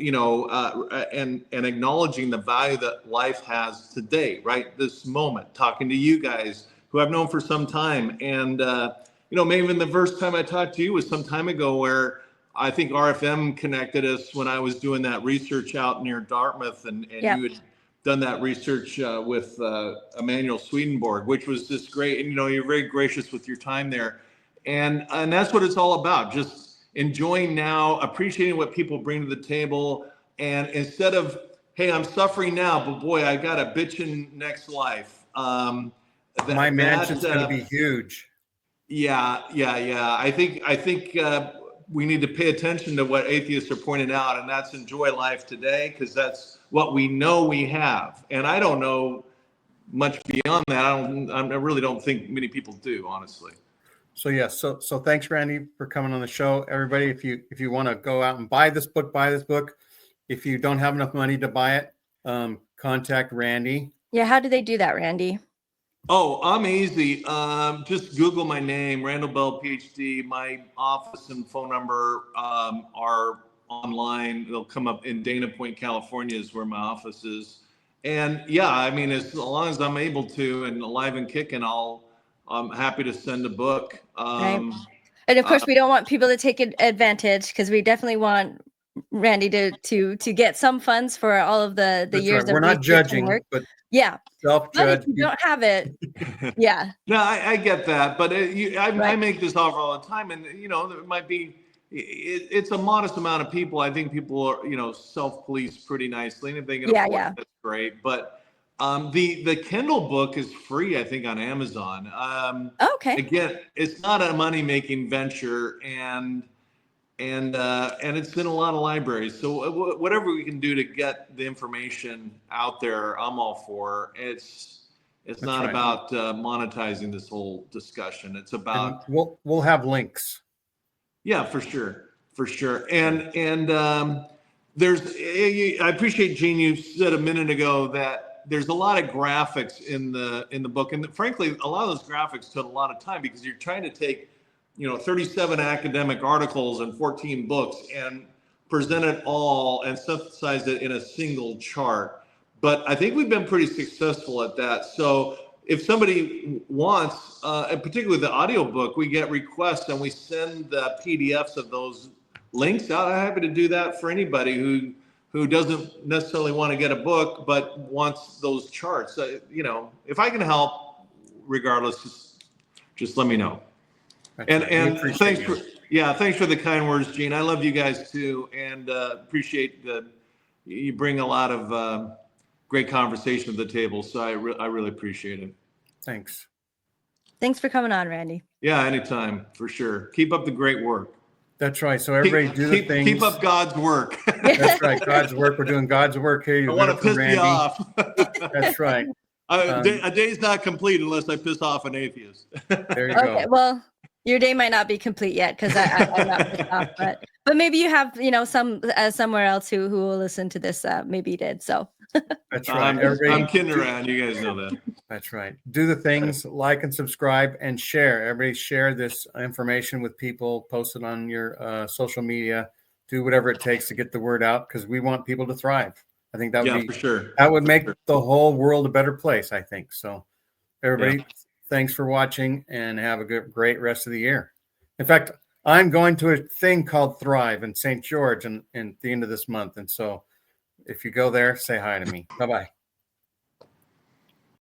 and acknowledging the value that life has today, right? This moment, talking to you guys who I've known for some time. And, Maven, the first time I talked to you was some time ago, where I think RFM connected us when I was doing that research out near Dartmouth, and you had done that research with Emanuel Swedenborg, which was just great. And, you're very gracious with your time there. And that's what it's all about. Just enjoying now, appreciating what people bring to the table. And instead of, hey, I'm suffering now, but boy, I got a bitchin' next life. My mansion's going to be huge. Yeah. I think we need to pay attention to what atheists are pointing out, and that's enjoy life today, because that's what we know we have. And I don't know much beyond that. I really don't think many people do, honestly. So yes, so thanks, Randy, for coming on the show. Everybody, if you want to go out and buy this book, buy this book. If you don't have enough money to buy it, contact Randy. Yeah, how do they do that, Randy? Oh, I'm easy. Just Google my name, Randall Bell, PhD. My office and phone number are online. They'll come up in Dana Point, California, is where my office is. And yeah, I mean, as long as I'm able to and alive and kicking, I'm happy to send a book. Right. And of course, we don't want people to take advantage, because we definitely want Randy to get some funds for all of the years. Right. We're not judging, work. but yeah, self-judge. But if you don't have it, yeah. No, I get that, but I make this offer all the time, and there might be. It's a modest amount of people. I think people are self-police pretty nicely, and if they can afford it, that's great. But the Kindle book is free, I think, on Amazon. Okay. Again, it's not a money-making venture, and it's in a lot of libraries. So whatever we can do to get the information out there, I'm all for. It's not about monetizing this whole discussion. It's about we'll have links. Yeah, for sure. And I appreciate, Gene, you said a minute ago that there's a lot of graphics in the book, and frankly, a lot of those graphics took a lot of time, because you're trying to take 37 academic articles and 14 books and present it all and synthesize it in a single chart. But I think we've been pretty successful at that. So if somebody wants, and particularly the audiobook, we get requests and we send the PDFs of those links out. I'm happy to do that for anybody who doesn't necessarily want to get a book but wants those charts. If I can help, regardless, just let me know. And thanks for the kind words, Gene. I love you guys too, and appreciate that you bring a lot of great conversation to the table. So I really appreciate it. Thanks for coming on, Randy. Yeah, anytime, for sure. Keep up the great work. That's right. So everybody do the things. Keep up God's work. That's right. God's work. We're doing God's work here. I want to piss you off. That's right. A day's not complete unless I piss off an atheist. There you go. Well, your day might not be complete yet, because I'm not pissed off, but maybe you have some somewhere else who will listen to this. Maybe you did. So that's right. I'm kidding around. You guys know that. That's right. Do the things, like and subscribe and share. Everybody share this information with people. Post it on your social media. Do whatever it takes to get the word out, because we want people to thrive. I think that would be for sure. That would make the whole world a better place, I think. So everybody, thanks for watching, and have a great rest of the year. In fact, I'm going to a thing called Thrive in St. George at the end of this month. And so if you go there, say hi to me. Bye-bye.